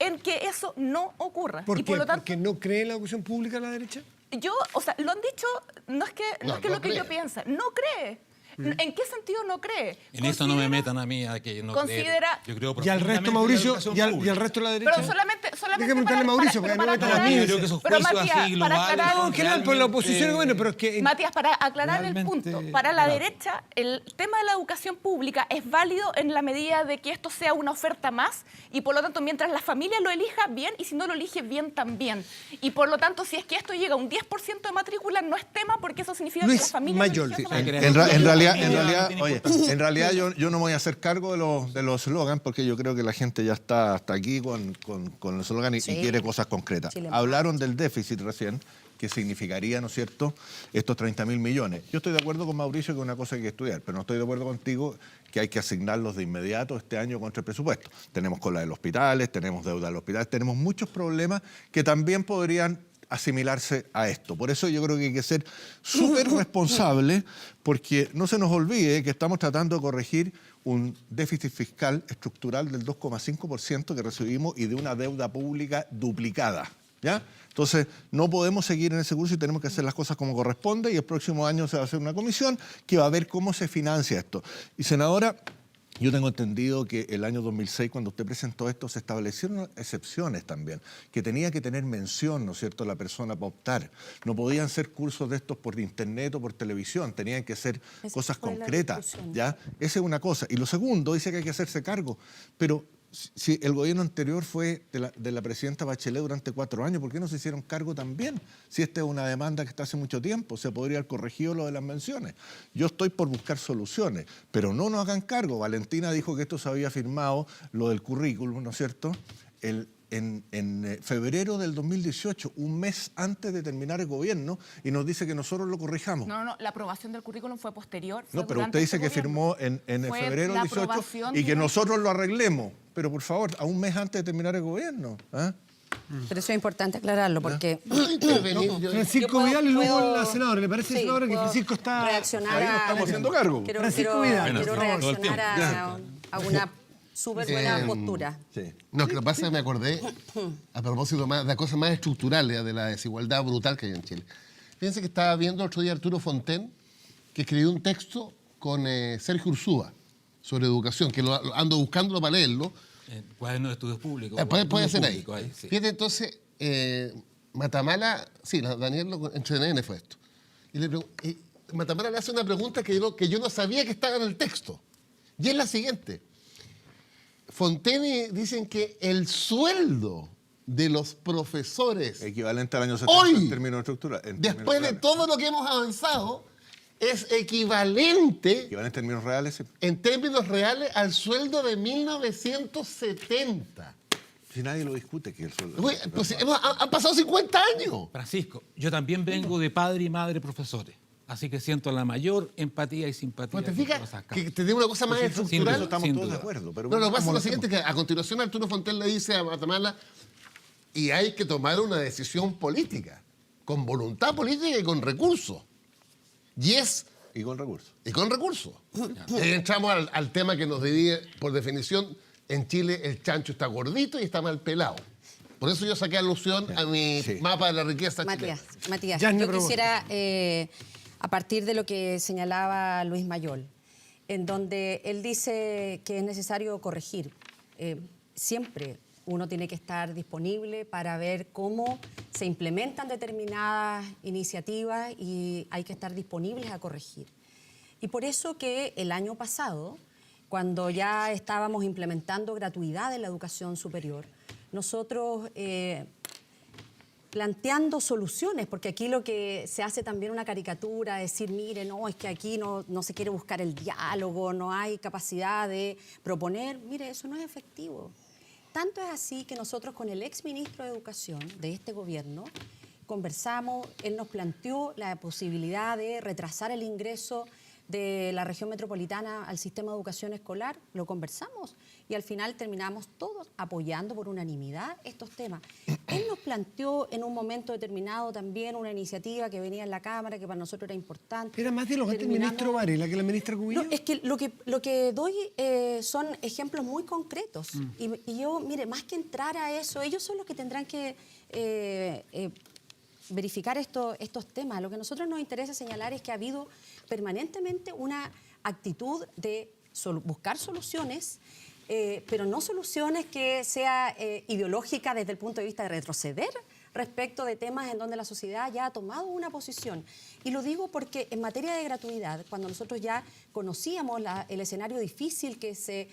en que eso no ocurra. ¿Por y qué? por lo tanto, ¿Porque no cree en la educación pública la derecha? lo han dicho, no es que lo que cree. yo piense, no cree. ¿En qué sentido no cree? En eso no me metan a mí a que no considera- creer. Yo creo ¿Y al resto, profundamente en la Mauricio? educación ¿Y al pública. resto de la derecha? Pero solamente Déjame preguntarle a Mauricio, porque no me metan a mí. Yo creo que esos Pero, juicios Matías, así para globales aclarar- son No, en general, por la oposición, realmente- bueno, pero es que... Matías, para aclarar el Realmente, punto, para la claro. derecha el tema de la educación pública es válido en la medida de que esto sea una oferta más y por lo tanto mientras la familia lo elija bien y si no lo elige bien también. Y por lo tanto si es que esto llega a un 10% de matrícula no es tema porque eso significa Luis que la familia Mayor, no sí, eligió esa En materia. realidad, yo no me voy a hacer cargo de los slogans porque yo creo que la gente ya está hasta aquí con el slogan y quiere cosas concretas. Chile. Hablaron del déficit recién, que significaría, ¿no es cierto?, estos 30.000 millones. Yo estoy de acuerdo con Mauricio que es una cosa que hay que estudiar, pero no estoy de acuerdo contigo que hay que asignarlos de inmediato este año contra el presupuesto. Tenemos cola de los hospitales, tenemos deuda de los hospitales, tenemos muchos problemas que también podrían asimilarse a esto. Por eso yo creo que hay que ser súper responsable porque no se nos olvide que estamos tratando de corregir un déficit fiscal estructural del 2,5% que recibimos y de una deuda pública duplicada, ¿ya? Entonces, no podemos seguir en ese curso y tenemos que hacer las cosas como corresponde y el próximo año se va a hacer una comisión que va a ver cómo se financia esto. Y senadora, Yo tengo entendido que el año 2006, cuando usted presentó esto, se establecieron excepciones también, que tenía que tener mención, ¿no es cierto?, la persona para optar. No podían ser cursos de estos por internet o por televisión, tenían que ser cosas concretas, ¿ya? Esa es una cosa. Y lo segundo, dice que hay que hacerse cargo, pero si el gobierno anterior fue de la presidenta Bachelet durante 4 años, ¿por qué no se hicieron cargo también? Si esta es una demanda que está hace mucho tiempo, se podría haber corregido lo de las menciones. Yo estoy por buscar soluciones, pero no nos hagan cargo. Valentina dijo que esto se había firmado, lo del currículum, ¿no es cierto?, en febrero del 2018, un mes antes de terminar el gobierno, y nos dice que nosotros lo corrijamos. No, la aprobación del currículum fue posterior. No, pero usted dice que firmó en febrero del 18 y que nosotros lo arreglemos. Pero por favor, a un mes antes de terminar el gobierno. ¿Ah? Pero eso es importante aclararlo porque... Francisco Vidal y luego puedo- la senadora. ¿Le parece, sí, senadora, que puedo Francisco está... reaccionar Ahí nos estamos haciendo cargo. Quiero Francisco Vidal. reaccionar a una súper buena postura. Sí. No, lo que pasa es que me acordé, a propósito de cosas más estructurales, de la desigualdad brutal que hay en Chile. Fíjense que estaba viendo otro día Arturo Fonten, que escribió un texto con Sergio Ursúa sobre educación, que lo ando buscándolo para leerlo. Cuaderno de estudios públicos. Puede ser ahí. Sí. Fíjate, entonces, Matamala, sí, Daniel en CNN fue esto. Y Matamala le hace una pregunta que yo no sabía que estaba en el texto. Y es la siguiente. Fontaine dicen que el sueldo de los profesores, Equivalente al año 70 hoy, en términos estructurales. después de todo lo que hemos avanzado, es equivalente Equivalente en términos reales. Sí. en términos reales al sueldo de 1970. Si nadie lo discute, que el sueldo. Pues, han pasado 50 años. Francisco, yo también vengo de padre y madre profesores, así que siento la mayor empatía y simpatía. Pues te por fijas todas esas que causas. te digo una cosa más Sin duda estructural. estamos Sin todos duda. de acuerdo. Pero No, lo que pasa es ¿cómo lo hacemos? siguiente, que a continuación Arturo Fonten le dice a Matamala, y hay que tomar una decisión política, con voluntad política y con recursos. Y con recursos. Y con recursos. Y entramos al tema que nos divide, por definición, en Chile el chancho está gordito y está mal pelado. Por eso yo saqué alusión a mi Sí. mapa de la riqueza chilena. Matías, Yasna yo Proboste. quisiera, a partir de lo que señalaba Luis Mayol, en donde él dice que es necesario corregir. Siempre uno tiene que estar disponible para ver cómo se implementan determinadas iniciativas y hay que estar disponibles a corregir. Y por eso que el año pasado, cuando ya estábamos implementando gratuidad en la educación superior, nosotros planteando soluciones, porque aquí lo que se hace también una caricatura, decir, mire, no, es que aquí no se quiere buscar el diálogo, no hay capacidad de proponer, mire, eso no es efectivo. Tanto es así que nosotros con el exministro de Educación de este gobierno conversamos, él nos planteó la posibilidad de retrasar el ingreso de la región metropolitana al sistema de educación escolar, lo conversamos y al final terminamos todos apoyando por unanimidad estos temas. Él nos planteó en un momento determinado también una iniciativa que venía en la Cámara, que para nosotros era importante. Era más dialogante el ministro Varela que la ministra Cubillo. No, es que lo que doy son ejemplos muy concretos. Y yo, mire, más que entrar a eso, ellos son los que tendrán que verificar estos temas. Lo que a nosotros nos interesa señalar es que ha habido permanentemente una actitud de buscar soluciones, pero no soluciones que sea ideológica desde el punto de vista de retroceder respecto de temas en donde la sociedad ya ha tomado una posición. Y lo digo porque en materia de gratuidad, cuando nosotros ya conocíamos el escenario difícil que se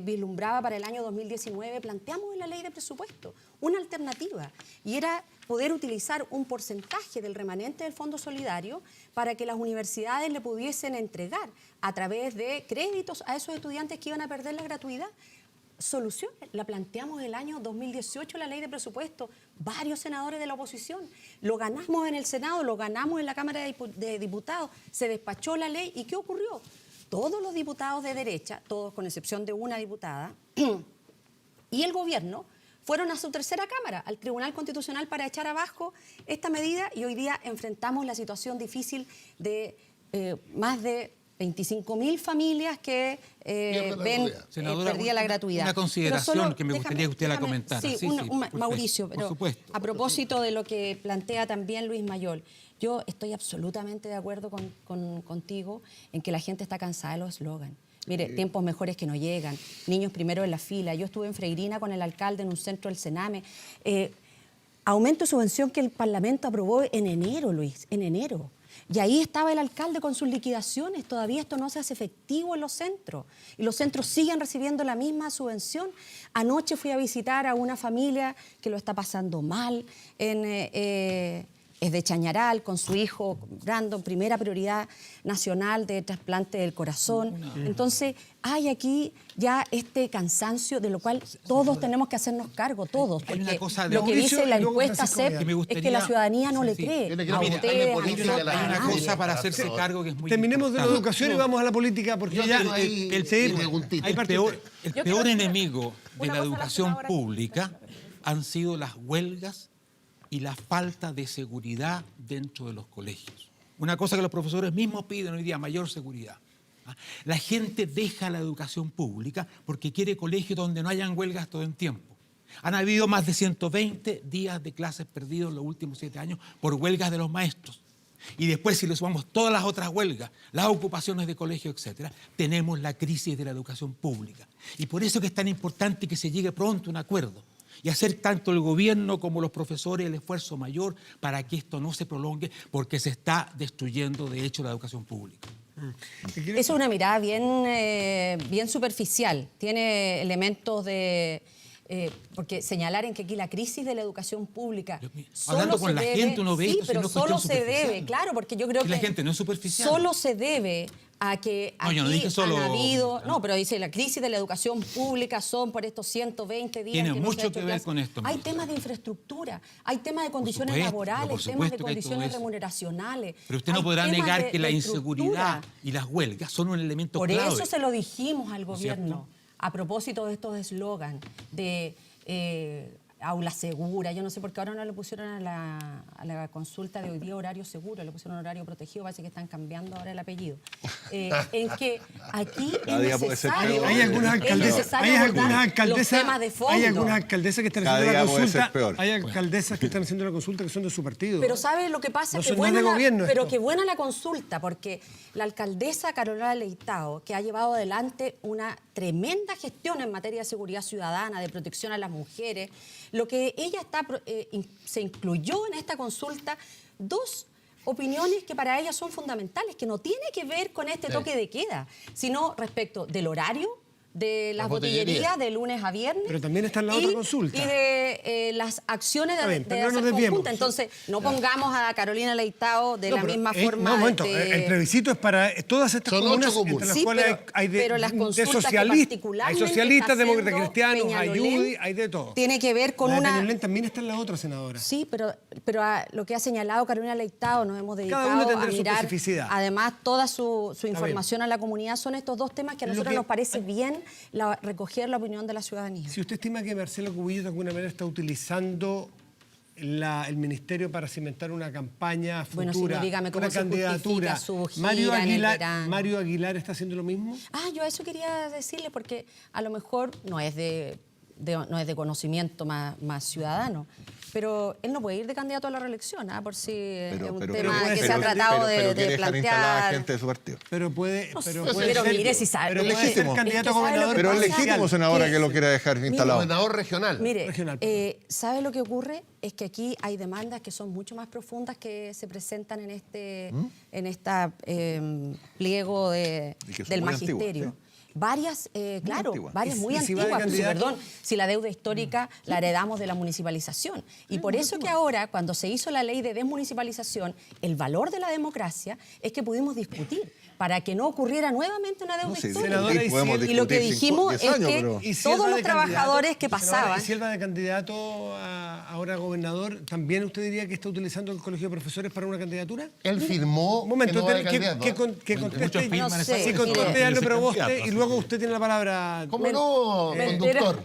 vislumbraba para el año 2019, planteamos en la ley de presupuesto una alternativa y era poder utilizar un porcentaje del remanente del Fondo Solidario para que las universidades le pudiesen entregar a través de créditos a esos estudiantes que iban a perder la gratuidad. Solución, la planteamos el año 2018, la ley de presupuesto, varios senadores de la oposición, lo ganamos en el Senado, lo ganamos en la Cámara de Diputados, se despachó la ley y ¿qué ocurrió? Todos los diputados de derecha, todos con excepción de una diputada, y el gobierno fueron a su tercera Cámara, al Tribunal Constitucional, para echar abajo esta medida y hoy día enfrentamos la situación difícil de más de 25.000 familias que ven Senadora, perdida la gratuidad. una consideración Pero solo, que me gustaría que usted la comentara. Sí, Sí, perfecto, Mauricio, por pero supuesto. a propósito de lo que plantea también Luis Mayol, yo estoy absolutamente de acuerdo contigo en que la gente está cansada de los eslogans. Mire, tiempos mejores que no llegan, niños primero en la fila. Yo estuve en Freirina con el alcalde en un centro del Sename. Aumento de subvención que el Parlamento aprobó en enero, Luis, en enero. Y ahí estaba el alcalde con sus liquidaciones. Todavía esto no se hace efectivo en los centros. Y los centros siguen recibiendo la misma subvención. Anoche fui a visitar a una familia que lo está pasando mal es de Chañaral, con su hijo Brandon, primera prioridad nacional de trasplante del corazón. Entonces, hay aquí ya este cansancio de lo cual todos tenemos que hacernos cargo, todos. Hay una Porque cosa de- lo que dice la y luego encuesta Francisco CEP Vidal. me es que gustaría- la ciudadanía no le sí, cree. Tiene que A haber ustedes, a política nosotros, de la Hay a una nadie. cosa para hacerse cargo que es muy Terminemos de la importante. educación y vamos a la política, porque Yo ya tengo ahí el mi seguir. preguntita. Hay El parte peor, usted. el Yo peor quiero- enemigo de Una la cosa la educación senadora- pública han sido las huelgas y la falta de seguridad dentro de los colegios. Una cosa que los profesores mismos piden hoy día, mayor seguridad. ¿Ah? La gente deja la educación pública porque quiere colegios donde no hayan huelgas todo el tiempo. Han habido más de 120 días de clases perdidos en los últimos 7 años por huelgas de los maestros. Y después, si le sumamos todas las otras huelgas, las ocupaciones de colegios, etcétera, tenemos la crisis de la educación pública. Y por eso que es tan importante que se llegue pronto a un acuerdo y hacer tanto el gobierno como los profesores el esfuerzo mayor para que esto no se prolongue, porque se está destruyendo, de hecho, la educación pública. Eso es una mirada bien superficial. Tiene elementos de... porque señalar en que aquí la crisis de la educación pública Dios mío, solo hablando con se la debe- gente uno ve sí, esto, si pero no es solo cuestión se debe, superficial. claro, porque yo creo Y que la gente no es superficial. solo se debe a que No, yo no aquí dije solo- han habido, no, pero dice la crisis de la educación pública son por estos 120 días. Tiene no se ha mucho hecho que ver clase. con esto, Hay Marta. temas de infraestructura, hay temas de condiciones supuesto, laborales, por temas de supuesto que hay todo condiciones eso. remuneracionales. Pero usted no hay podrá temas negar de- que la de inseguridad estructura. y las huelgas son un elemento Por clave. eso se lo dijimos al ¿No es cierto? gobierno, a propósito de estos eslogan de aula segura. Yo no sé por qué ahora no le pusieron a la consulta de hoy día horario seguro, le pusieron horario protegido, parece que están cambiando ahora el apellido. En que aquí Cada día puede ser peor. Hay algunas alcaldesas, los temas de fondo. hay algunas alcaldesas que están Cada haciendo la día puede ser consulta. peor. Hay alcaldesas que están haciendo la consulta que son de su partido. Pero ¿sabe lo que pasa? No Que son buena nada de gobierno pero esto. que buena la consulta, porque la alcaldesa Carolina Leitao, que ha llevado adelante una tremenda gestión en materia de seguridad ciudadana, de protección a las mujeres, lo que ella se incluyó en esta consulta dos opiniones que para ella son fundamentales, que no tiene que ver con este toque de queda, sino respecto del horario de las botillerías de lunes a viernes. Pero también está en la otra consulta. Y de las acciones Está bien, de pero no hacer nos desviemos. conjunta. Entonces, no pongamos a Carolina Leitao de No, la pero, misma forma. no, un momento, el plebiscito es para todas estas Son 8 comunas, comunas. entre las Sí, cuales pero- hay pero las de consultas que socialistas, hay particularmente socialistas, está demócratas haciendo cristianos, hay Peñalolén, UDI, hay de todo. tiene que ver con La de una... Peñalolén también está en la otra, senadora. Sí, pero lo que ha señalado Carolina Leitao, nos hemos dedicado Cada uno tendrá a su mirar, especificidad. además, toda su información a la comunidad. Son estos dos temas que a Lo nosotros que- nos parece bien recoger la opinión de la ciudadanía. Si usted estima que Marcelo Cubillos de alguna manera está utilizando el ministerio para cimentar una campaña futura, Bueno, señor, dígame, ¿cómo una se justifica candidatura, su gira en el verano? Mario Aguilar está haciendo lo mismo. Yo a eso quería decirle, porque a lo mejor no es de conocimiento más ciudadano, pero él no puede ir de candidato a la reelección, por si es un tema puede que ser, se ha tratado pero de quiere dejar instalada plantear. gente de su partido. Pero puede, No sé, puede pero ser, mire, si sabe- pero es puede ser legítimo. candidato Es a que sabe lo gobernador que Pero es pasa? legítimo, senadora, que lo quiera dejar instalado. Gobernador regional. Mire, Regional. ¿sabe lo que ocurre? Es que aquí hay demandas que son mucho más profundas que se presentan en esta pliego Y que son del muy antiguas, magisterio. ¿sí? Varias, claro, antiguas. varias muy Y si va de antiguas. Pues, candidato- perdón, si la deuda histórica la heredamos de la municipalización. Y por eso que ahora, cuando se hizo la ley de desmunicipalización, el valor de la democracia es que pudimos discutir para que no ocurriera nuevamente una deuda No, sí, histórica. senadora, sí, y podemos si- Y lo que discutir dijimos 10 es años, que pero- Y si él todos va los de trabajadores candidato, que senadora, pasaban... ¿y si él va de candidato ahora a gobernador, también usted diría que está utilizando el colegio de profesores para una candidatura? Él firmó Un momento, que no va de que candidato. conteste. muchos firman No esa sé, Si mire. conteste, ya le Ese probó candidato, usted y así luego que- usted tiene la palabra. ¿Cómo no, me conductor?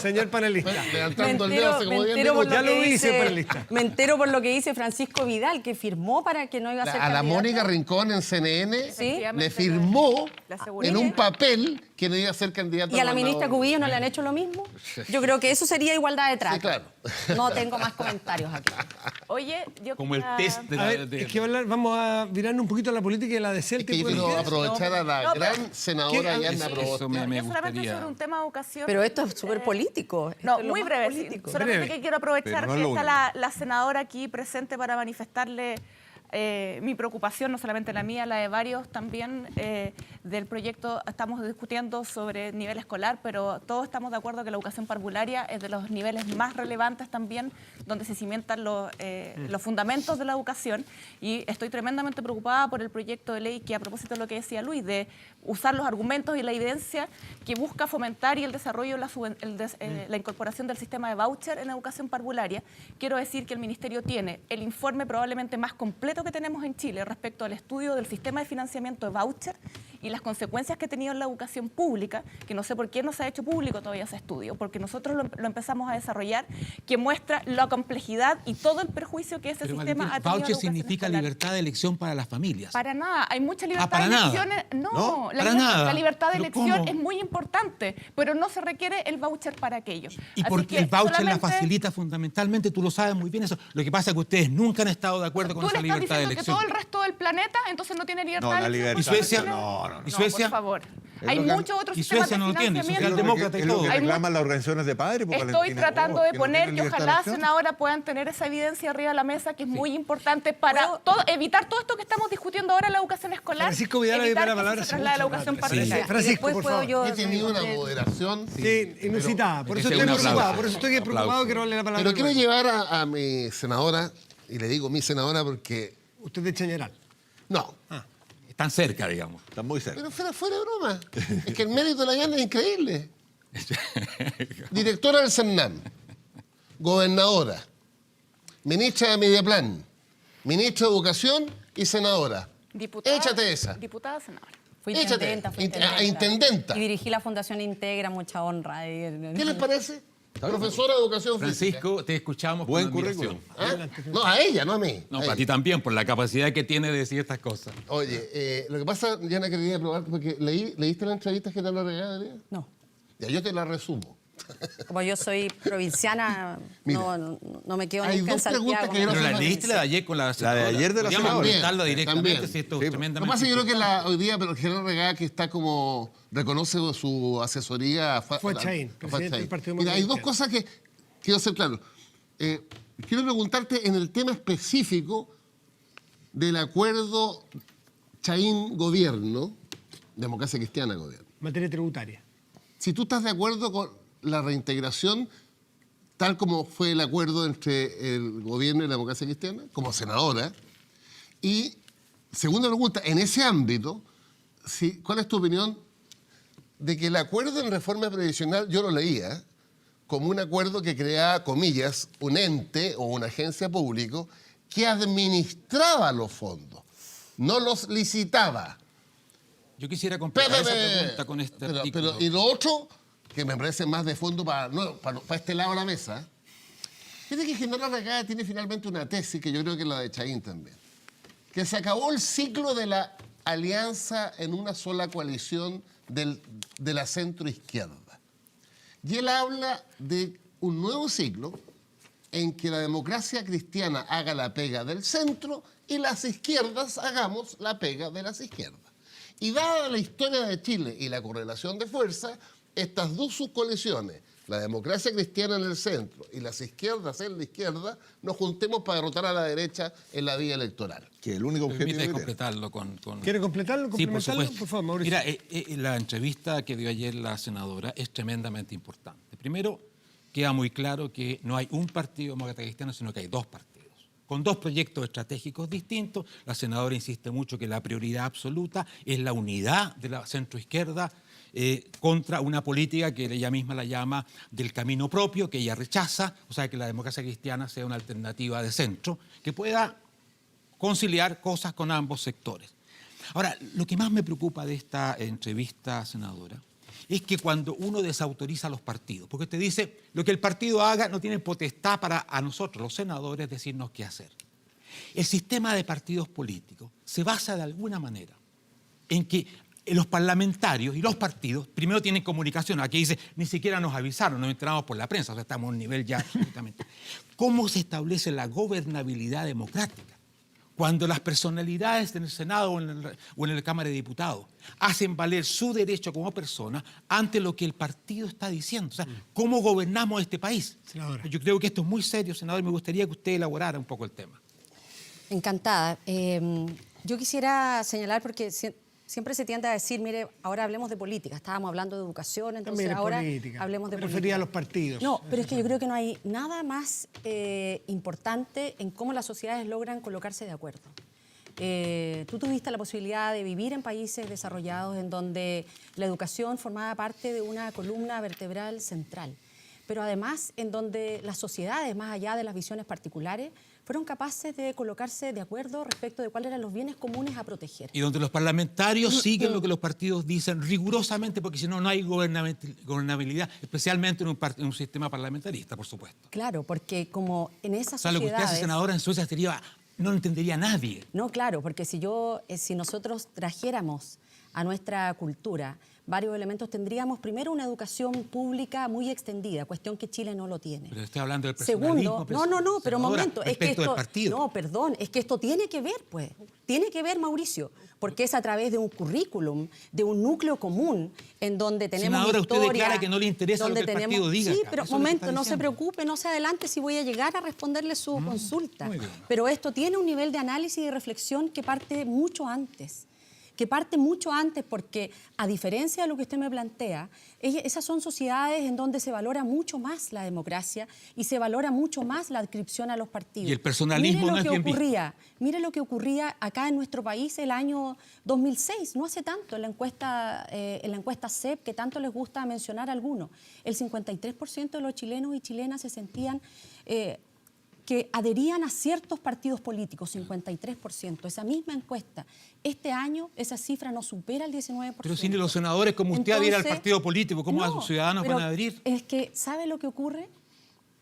Señor panelista. Levantando el dedo hace como 10 minutos. Ya lo hice, panelista. Me entero por lo que dice Francisco Vidal, que firmó para que no iba a ser A la candidato. Mónica Rincón en CNN Sí. le firmó La seguridad. en un papel que no iba a ser candidato ¿Y a la gobernador. ministra Cubillos no le han hecho lo mismo? Yo creo que eso sería igualdad de trato. Sí, claro. No tengo más comentarios aquí. Oye, yo Como el quería- test de A la... ver, es que vamos a virarnos un poquito a la política y la de Es que yo Celtic. quiero aprovechar a la No, pero- gran senadora ¿Qué? Yanna Eso Proboste. me yo solamente gustaría. sobre un tema de educación. Pero esto es súper político. No, Esto es lo muy más breve. Sí. político. Solamente Breve. que quiero aprovechar Pero no es que lo está único. la senadora aquí presente para manifestarle mi preocupación, no solamente la mía, la de varios también, del proyecto. Estamos discutiendo sobre nivel escolar, pero todos estamos de acuerdo que la educación parvularia es de los niveles más relevantes también, donde se cimentan los fundamentos de la educación. Y estoy tremendamente preocupada por el proyecto de ley que, a propósito de lo que decía Luis, de usar los argumentos y la evidencia que busca fomentar y el desarrollo, la incorporación del sistema de voucher en educación parvularia. Quiero decir que el Ministerio tiene el informe probablemente más completo que tenemos en Chile respecto al estudio del sistema de financiamiento de voucher y las consecuencias que ha tenido en la educación pública, que no sé por qué no se ha hecho público todavía ese estudio, porque nosotros lo empezamos a desarrollar, que muestra la complejidad y todo el perjuicio que ese Pero, sistema Valentín, ha tenido en la voucher educación significa escolar. libertad de elección para las familias. Para nada, hay mucha libertad para de nada. elección. No, ¿No? la, Para libertad, nada. la libertad de ¿Pero elección cómo? es muy importante, pero no se requiere el voucher para aquello. Y Así porque que el voucher la solamente facilita fundamentalmente, tú lo sabes muy bien eso. Lo que pasa es que ustedes nunca han estado de acuerdo con Tú le esa estás libertad de diciendo que elección. todo el resto del planeta entonces no tiene libertad No, de la elección. ¿Y libertad. Suecia? No. ¿Y Suecia? Por favor. Es Hay lo que- muchos otros y sistemas Suecia de no lo tiene, financiamiento. socialdemócrata y Es lo todo. que Hay reclaman las organizaciones de padres. pues, Estoy Valentina. tratando Oh, de que no poner tienen que libertad de ojalá, elección. senadora, puedan tener esa evidencia arriba de la mesa, que es muy importante para evitar todo esto que estamos discutiendo ahora en la educación escolar. Francisco Vidal, evitar la que palabra. se traslade a la educación Sí. particular. Francisco, Después por puedo favor. yo... He tenido una moderación. Sí, inusitada. Por eso merece estoy un preocupado. aplauso. Por eso estoy preocupado. Aplauso. Quiero darle la palabra. Pero quiero al- llevar a mi senadora, y le digo mi senadora porque... Usted de Chañaral. No, Están cerca, digamos. Están muy cerca. pero fuera de broma. Es que el mérito de la Yanna es increíble. Directora del CERNAM, gobernadora, ministra de Mediaplan, ministra de Educación y senadora. Diputada, Échate esa. Diputada, senadora. Fui Échate. intendenta, Intendenta. Y dirigí la Fundación Integra, mucha honra. ¿Qué les parece? Profesora de Educación Física. Francisco, te escuchamos Buen con admiración. currículum. ¿Ah? No, a ella, no a mí. No, A para ella. ti también, por la capacidad que tiene de decir estas cosas. Oye, lo que pasa, Yana, quería probar, porque ¿leíste la entrevista que te la regalé? No. Ya, yo te la resumo. Como yo soy provinciana, Mira, no me quedo hay nunca en dos preguntas Santiago. que yo no Pero sé la más. leíste la de ayer con la La de ayer de la Podríamos senadora. comentarla También, directamente también. si esto Sí, es lo que Lo que tremendamente... pasa es que yo creo que hoy día, pero el general Regada, que está como, reconoce su asesoría. Fue Chaín, presidente del Partido Mira, hay Demócrata dos cosas que quiero ser claro. Quiero preguntarte en el tema específico del acuerdo Chaín-Gobierno, Democracia Cristiana-Gobierno. Materia tributaria. Si tú estás de acuerdo con la reintegración, tal como fue el acuerdo entre el gobierno y la democracia cristiana, como senadora. Y, segunda pregunta, en ese ámbito, ¿cuál es tu opinión de que el acuerdo en reforma previsional, yo lo leía, como un acuerdo que creaba, comillas, un ente o una agencia pública que administraba los fondos, no los licitaba? Yo quisiera completar esa pregunta con este Pero, artículo. y lo otro, que me parece más de fondo para este lado de la mesa, fíjate que General Regada tiene finalmente una tesis, que yo creo que es la de Chaín también, que se acabó el ciclo de la alianza en una sola coalición de la centroizquierda. Y él habla de un nuevo ciclo en que la democracia cristiana haga la pega del centro y las izquierdas hagamos la pega de las izquierdas. Y dada la historia de Chile y la correlación de fuerza, estas dos subcoaliciones, la democracia cristiana en el centro y las izquierdas en la izquierda, nos juntemos para derrotar a la derecha en la vía electoral. Que el único ¿Me objetivo permites que tiene. completarlo con... ¿Quiere completarlo? Sí, por ¿Complementarlo? supuesto. Por favor, Mauricio. Mira, la entrevista que dio ayer la senadora es tremendamente importante. Primero, queda muy claro que no hay un partido demócrata cristiano, sino que hay dos partidos, con dos proyectos estratégicos distintos. La senadora insiste mucho que la prioridad absoluta es la unidad de la centroizquierda contra una política que ella misma la llama del camino propio, que ella rechaza, o sea, que la democracia cristiana sea una alternativa de centro, que pueda conciliar cosas con ambos sectores. Ahora, lo que más me preocupa de esta entrevista, senadora, es que cuando uno desautoriza a los partidos, porque te dice, lo que el partido haga no tiene potestad para a nosotros, los senadores, decirnos qué hacer. El sistema de partidos políticos se basa de alguna manera en que los parlamentarios y los partidos primero tienen comunicación. Aquí dice, ni siquiera nos avisaron, nos enteramos por la prensa, o sea, estamos a un nivel ya absolutamente. ¿Cómo se establece la gobernabilidad democrática? Cuando las personalidades en el Senado o en la Cámara de Diputados hacen valer su derecho como persona ante lo que el partido está diciendo. O sea, ¿cómo gobernamos este país? Senadora. Yo creo que esto es muy serio, senador, y me gustaría que usted elaborara un poco el tema. Encantada. Yo quisiera señalar, porque siempre se tiende a decir, mire, ahora hablemos de política. Estábamos hablando de educación, entonces También es ahora política. hablemos de Me política. refería a los partidos. No, pero es que yo creo que no hay nada más importante en cómo las sociedades logran colocarse de acuerdo. Tú tuviste la posibilidad de vivir en países desarrollados en donde la educación formaba parte de una columna vertebral central, pero además en donde las sociedades, más allá de las visiones particulares, fueron capaces de colocarse de acuerdo respecto de cuáles eran los bienes comunes a proteger. Y donde los parlamentarios siguen lo que los partidos dicen rigurosamente, porque si no, no hay gobernabilidad, especialmente en un sistema parlamentarista, por supuesto. Claro, porque como en esas O sea, lo que usted hace, senadora, en Suecia sería, no lo entendería nadie. No, claro, porque si nosotros trajéramos a nuestra cultura varios elementos, tendríamos primero una educación pública muy extendida, cuestión que Chile no lo tiene. Pero estoy hablando del personalismo. Segundo, no, pero un senadora, momento. Es que respecto esto, del partido. no, perdón, es que esto tiene que ver, pues. Tiene que ver, Mauricio, porque es a través de un currículum, de un núcleo común, en donde tenemos Senadora, historia, usted declara que no le interesa lo que el partido diga. Sí, acá. pero Eso es lo que momento, está no se diciendo. preocupe, no se adelante si voy a llegar a responderle su consulta. muy bien. Pero esto tiene un nivel de análisis y de reflexión que parte mucho antes. Porque, a diferencia de lo que usted me plantea, esas son sociedades en donde se valora mucho más la democracia y se valora mucho más la adscripción a los partidos. Y el personalismo no es bien visto. Mire lo que ocurría acá en nuestro país el año 2006, no hace tanto, en la encuesta CEP, que tanto les gusta mencionar a algunos. El 53% de los chilenos y chilenas se sentían que adherían a ciertos partidos políticos, 53%. Esa misma encuesta, este año esa cifra no supera el 19%. Pero si ni los senadores como usted adhieren al Entonces, partido político, ¿cómo a no, sus ciudadanos pero van a adherir? Es que, ¿sabe lo que ocurre?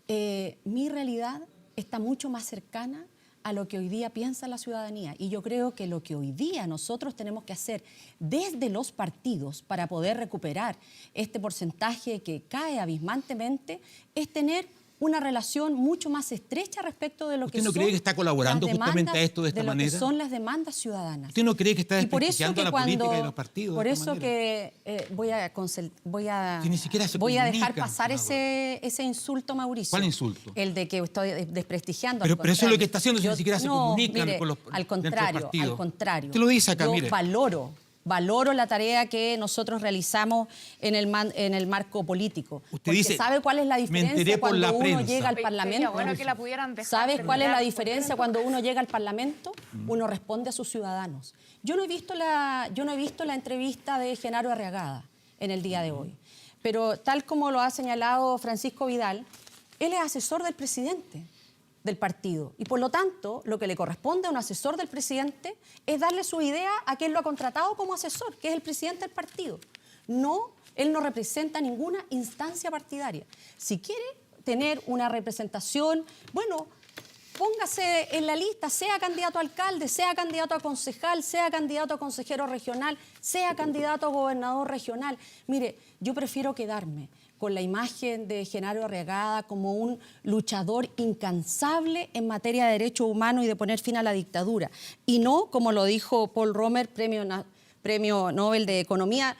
Mi realidad está mucho más cercana a lo que hoy día piensa la ciudadanía. Y yo creo que lo que hoy día nosotros tenemos que hacer desde los partidos para poder recuperar este porcentaje que cae abismantemente es tener una relación mucho más estrecha respecto de lo que ¿Usted no cree que está colaborando las justamente a demandas, esto de esta lo manera? que son las demandas ciudadanas. ¿Usted no cree que está Y por eso desprestigiando que la política cuando- y los partidos? Por de esta eso manera? que Si ni siquiera se voy a dejar comunican, pasar senadora. ese insulto, Mauricio. ¿Cuál insulto? El de que estoy desprestigiando. Pero al eso es lo contrario. que está haciendo, si ni siquiera se comunican mire, con los- al dentro del contrario, partido. al contrario. Usted lo dice acá, Yo mire. valoro la tarea que nosotros realizamos en el marco político. Usted Porque dice, ¿sabe cuál es la me diferencia enteré por cuando la uno prensa. llega al Sería Parlamento? bueno que la pudieran dejar ¿Sabes cuál es la terminar. diferencia cuando uno llega al Parlamento? Uno responde a sus ciudadanos. Yo no he visto la entrevista de Genaro Arriagada en el día de hoy, pero tal como lo ha señalado Francisco Vidal, él es asesor del presidente del partido y por lo tanto lo que le corresponde a un asesor del presidente es darle su idea a quien lo ha contratado como asesor, que es el presidente del partido. Él no representa ninguna instancia partidaria. Si quiere tener una representación, bueno, póngase en la lista, sea candidato a alcalde, sea candidato a concejal, sea candidato a consejero regional, sea candidato a gobernador regional. Mire, yo prefiero quedarme con la imagen de Genaro Arriagada como un luchador incansable en materia de derechos humanos y de poner fin a la dictadura. Y no, como lo dijo Paul Romer, premio Nobel de Economía,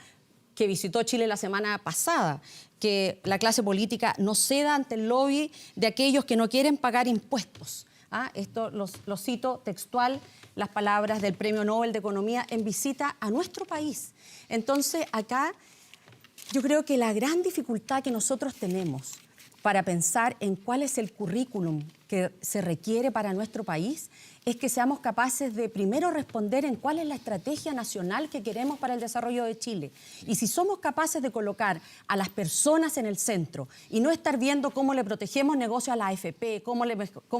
que visitó Chile la semana pasada, que la clase política no ceda ante el lobby de aquellos que no quieren pagar impuestos. Esto lo cito textual, las palabras del Premio Nobel de Economía en visita a nuestro país. Entonces, acá yo creo que la gran dificultad que nosotros tenemos para pensar en cuál es el currículum que se requiere para nuestro país es que seamos capaces de primero responder en cuál es la estrategia nacional que queremos para el desarrollo de Chile. Y si somos capaces de colocar a las personas en el centro y no estar viendo cómo le protegemos negocio a la AFP, cómo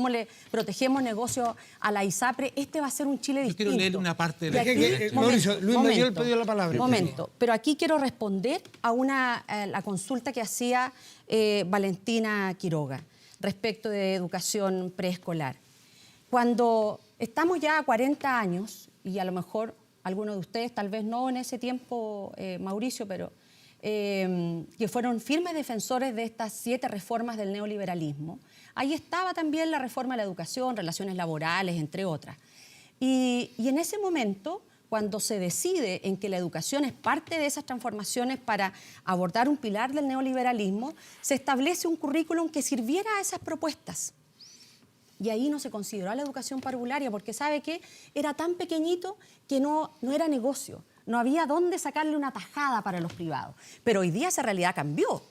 le protegemos negocio a la ISAPRE, este va a ser un Chile Yo distinto. quiero leer una parte de Y la... aquí- Mauricio, Luis Mayol pidió la palabra. Momento, pero aquí quiero responder a la consulta que hacía Valentina Quiroga respecto de educación preescolar. Cuando estamos ya a 40 años, y a lo mejor algunos de ustedes, tal vez no en ese tiempo, Mauricio, pero que fueron firmes defensores de estas 7 reformas del neoliberalismo. Ahí estaba también la reforma de la educación, relaciones laborales, entre otras. Y en ese momento, cuando se decide en que la educación es parte de esas transformaciones para abordar un pilar del neoliberalismo, se establece un currículum que sirviera a esas propuestas. Y ahí no se consideró a la educación parvularia porque, ¿sabe qué? Era tan pequeñito que no era negocio. No había dónde sacarle una tajada para los privados. Pero hoy día esa realidad cambió.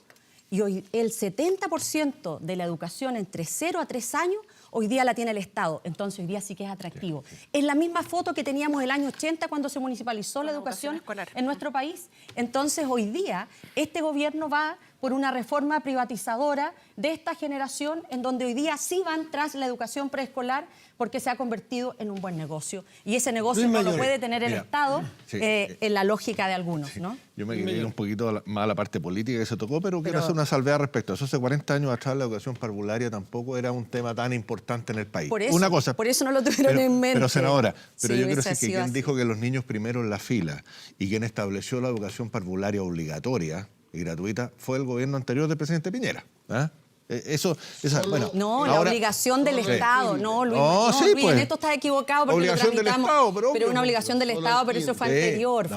Y hoy el 70% de la educación entre 0 a 3 años, hoy día la tiene el Estado. Entonces hoy día sí que es atractivo. Es la misma foto que teníamos el año 80 cuando se municipalizó la educación escolar en nuestro país. Entonces hoy día este gobierno va por una reforma privatizadora de esta generación en donde hoy día sí van tras la educación preescolar porque se ha convertido en un buen negocio. Y ese negocio no lo puede tener el Estado en la lógica de algunos, ¿no? Yo me quería ir un poquito más a la parte política que se tocó, pero quiero hacer una salvedad respecto a eso. Hace 40 años atrás la educación parvularia tampoco era un tema tan importante en el país. Por eso, una cosa, por eso no lo tuvieron en mente. Pero senadora, pero Sí, yo quiero hubiese decir que sido quien así. dijo que los niños primero en la fila y quien estableció la educación parvularia obligatoria y gratuita fue el gobierno anterior del presidente Piñera. ¿Ah? Bueno, No, la ahora- obligación del Estado. No, Luis, No, sí, Luis, pues. en esto estás equivocado porque Obligación lo del tramitamos. Estado, pero obvio, una obligación del Estado, pero eso fue Sí. anterior,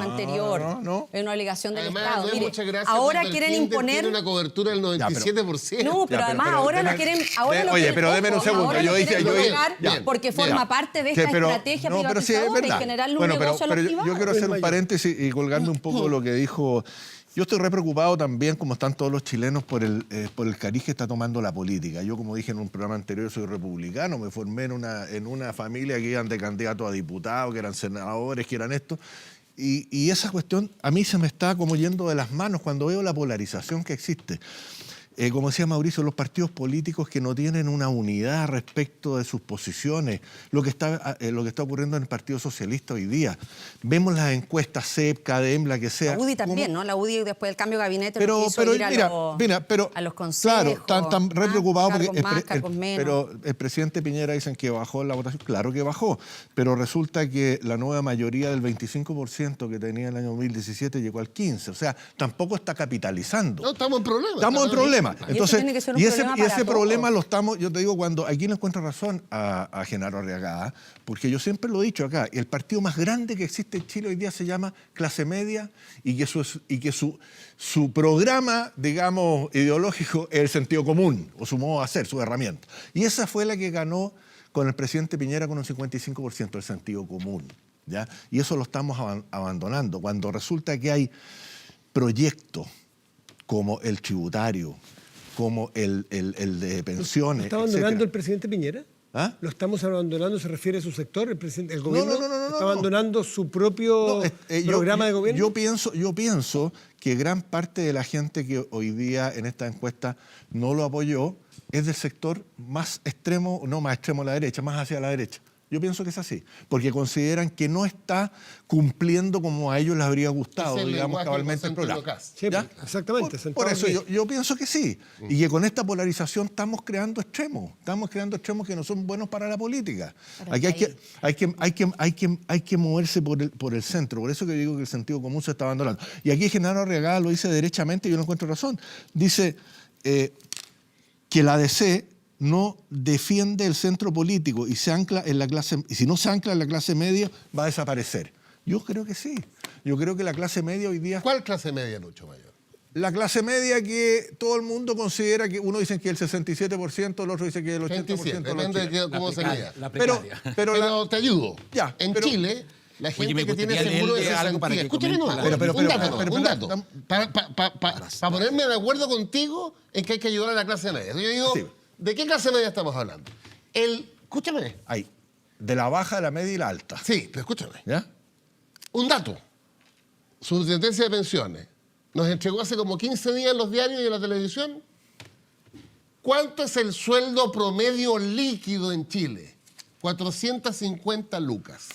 No. Es una obligación del Además, Estado. no es Mire, mucha gracia ahora cuando el quieren kinder imponer... tiene una cobertura del 97%. No, pero Ya, además pero ahora deme- lo quieren... Ahora lo oye, quieren- pero deme un ojo, segundo. ahora Yo lo dije... quieren yo dije- colocar ya, porque mira, forma parte de que, esta pero- estrategia no, pero sí, es privatizadora y verdad. generarle un Bueno, negocio a los pero privados. yo quiero hacer un paréntesis y colgarme un poco de lo que dijo... Yo estoy re preocupado también, como están todos los chilenos, por el cariz que está tomando la política. Yo, como dije en un programa anterior, soy republicano, me formé en una familia que iban de candidatos a diputados, que eran senadores, que eran esto. Y esa cuestión a mí se me está como yendo de las manos cuando veo la polarización que existe. Como decía Mauricio, los partidos políticos que no tienen una unidad respecto de sus posiciones, lo que está ocurriendo en el Partido Socialista hoy día. Vemos las encuestas CEP, CADEM, la que sea. La UDI también, ¿no? La UDI después del cambio de gabinete Pero, no quiso pero ir a mira, los consejos. claro, están re preocupados porque cargos menos. pero el presidente Piñera dicen que bajó la votación. Claro que bajó, pero resulta que la nueva mayoría del 25% que tenía en el año 2017 llegó al 15%. O sea, tampoco está capitalizando. No, estamos en problemas. Estamos en problemas. Entonces, tiene que ser un y ese problema para problema todos. lo estamos, yo te digo, cuando aquí le encuentro razón a Genaro Arriagada, porque yo siempre lo he dicho acá, el partido más grande que existe en Chile hoy día se llama Clase Media y que su programa, digamos, ideológico es el sentido común, o su modo de hacer, su herramienta. Y esa fue la que ganó con el presidente Piñera con un 55% del sentido común, ¿ya? Y eso lo estamos abandonando, cuando resulta que hay proyectos como el tributario, como el de pensiones. ¿Lo está abandonando etcétera. el presidente Piñera? ¿Ah? ¿Lo estamos abandonando? ¿Se refiere a su sector? ¿El gobierno no, está abandonando su propio programa de gobierno? Yo pienso que gran parte de la gente que hoy día en esta encuesta no lo apoyó es del sector más extremo, no más extremo a la derecha, más hacia la derecha. Yo pienso que es así, porque consideran que no está cumpliendo como a ellos les habría gustado, Es el digamos, lenguaje cabalmente el del programa. Cas. Sí, ¿Ya? exactamente. Por sentado eso bien. yo pienso que sí. Y que con esta polarización estamos creando extremos. Estamos creando extremos que no son buenos para la política. Aquí hay que moverse por el centro. Por eso que digo que el sentido común se está abandonando. Y aquí Genaro Arriagada lo dice derechamente y yo no encuentro razón. Dice que la ADC no defiende el centro político y se ancla en la clase, y si no se ancla en la clase media, va a desaparecer. Yo creo que sí. Yo creo que la clase media hoy día... ¿Cuál clase media, Lucho Mayor? La clase media que todo el mundo considera que uno dice que el 67%, el otro dice que el 80%. 27, depende de cómo se mida. La Pero, precaria. Pero te ayudo. Ya, en pero- Chile, la gente me que tiene gustaría seguro de leerle algo para cesantía... que Escúchame comente nomás, la- un dato. Para ponerme de acuerdo contigo en que hay que ayudar a la clase media. Yo digo, Sí. ¿de qué clase media estamos hablando? Escúchame. Hay de la baja, la media y la alta. Sí, pero escúchame. ¿Ya? Un dato. Su sentencia de pensiones nos entregó hace como 15 días en los diarios y en la televisión. ¿Cuánto es el sueldo promedio líquido en Chile? 450 lucas.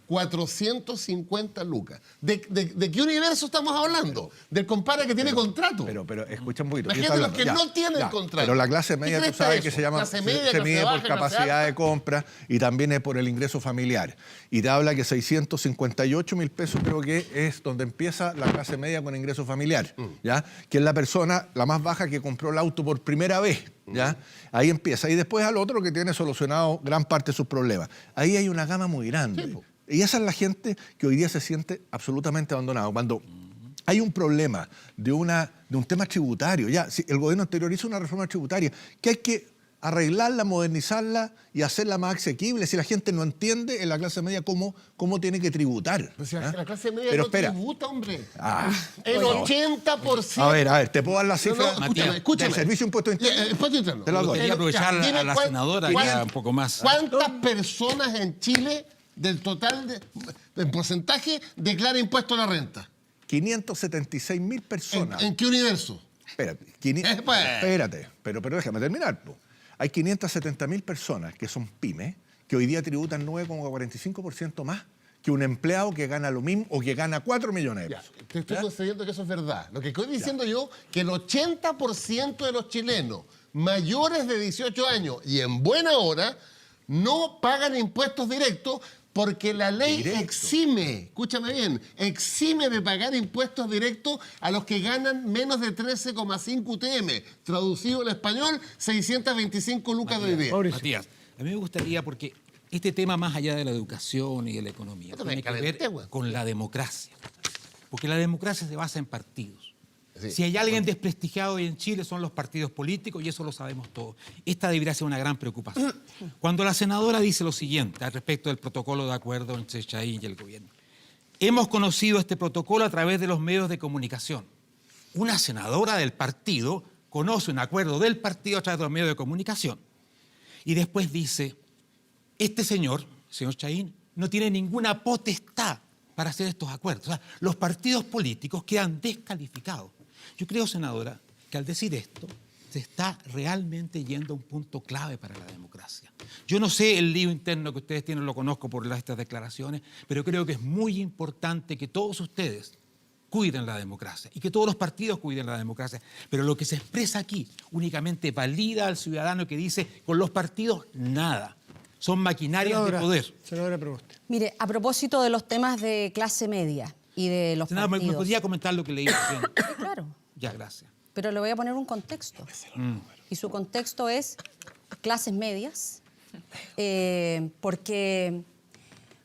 450 lucas. ¿De qué universo estamos hablando? Del compadre que tiene contrato. Pero escucha un poquito. Imagínate los que no tienen contrato. Pero la clase media, ¿Qué tú sabes cresta que eso? se llama, Clase media, se clase mide baja, por clase capacidad alta. de compra y también es por el ingreso familiar. Y te habla que 658.000 pesos creo que es donde empieza la clase media con ingreso familiar, ¿ya? Que es la persona, la más baja que compró el auto por primera vez, ¿ya? Ahí empieza. Y después al otro que tiene solucionado gran parte de sus problemas. Ahí hay una gama muy grande. Sí, po. Y esa es la gente que hoy día se siente absolutamente abandonado. Cuando hay un problema de un tema tributario, ya, si el gobierno anterior hizo una reforma tributaria, que hay que arreglarla, modernizarla y hacerla más asequible. Si la gente no entiende en la clase media cómo tiene que tributar. Pues si ¿ah? la clase media Pero no espera. tributa, hombre. Ah, El 80%. a ver, ¿te puedo dar la cifra escúchame. del servicio de impuesto interno? Impuesto interno. Te la doy. Quería aprovechar Dime a la senadora que era un poco más. ¿Cuántas personas en Chile del total del porcentaje declara impuesto a la renta? 576.000 personas. ¿En qué universo? Espérate, Pues. espérate, pero déjame terminar. Po. Hay 570.000 personas que son pymes que hoy día tributan 9,45% más que un empleado que gana lo mismo o que gana 4 millones de Ya, pesos. te estoy concediendo que eso es verdad. Lo que estoy diciendo yo, que el 80% de los chilenos mayores de 18 años y en buena hora no pagan impuestos directos porque la ley exime, escúchame bien, exime de pagar impuestos directos a los que ganan menos de 13,5 UTM. Traducido al español, 625 lucas de hoy día. Mauricio. Matías, a mí me gustaría, porque este tema más allá de la educación y de la economía, Esto me tiene que calenté, ver güey. con la democracia. Porque la democracia se basa en partidos. Sí. Si hay alguien desprestigiado hoy en Chile son los partidos políticos y eso lo sabemos todos. Esta debería ser una gran preocupación. Cuando la senadora dice lo siguiente al respecto del protocolo de acuerdo entre Chahín y el gobierno. Hemos conocido este protocolo a través de los medios de comunicación. Una senadora del partido conoce un acuerdo del partido a través de los medios de comunicación. Y después dice, este señor Chahín, no tiene ninguna potestad para hacer estos acuerdos. O sea, los partidos políticos quedan descalificados. Yo creo, senadora, que al decir esto se está realmente yendo a un punto clave para la democracia. Yo no sé el lío interno que ustedes tienen, lo conozco por estas declaraciones, pero creo que es muy importante que todos ustedes cuiden la democracia y que todos los partidos cuiden la democracia. Pero lo que se expresa aquí únicamente valida al ciudadano que dice, con los partidos nada. Son maquinarias de poder. Senadora Proboste. Mire, a propósito de los temas de clase media y de los Senadora, ¿me partidos. podría comentar lo que leí recién? Sí, claro, Ya, gracias. pero le voy a poner un contexto. Y su contexto es clases medias, porque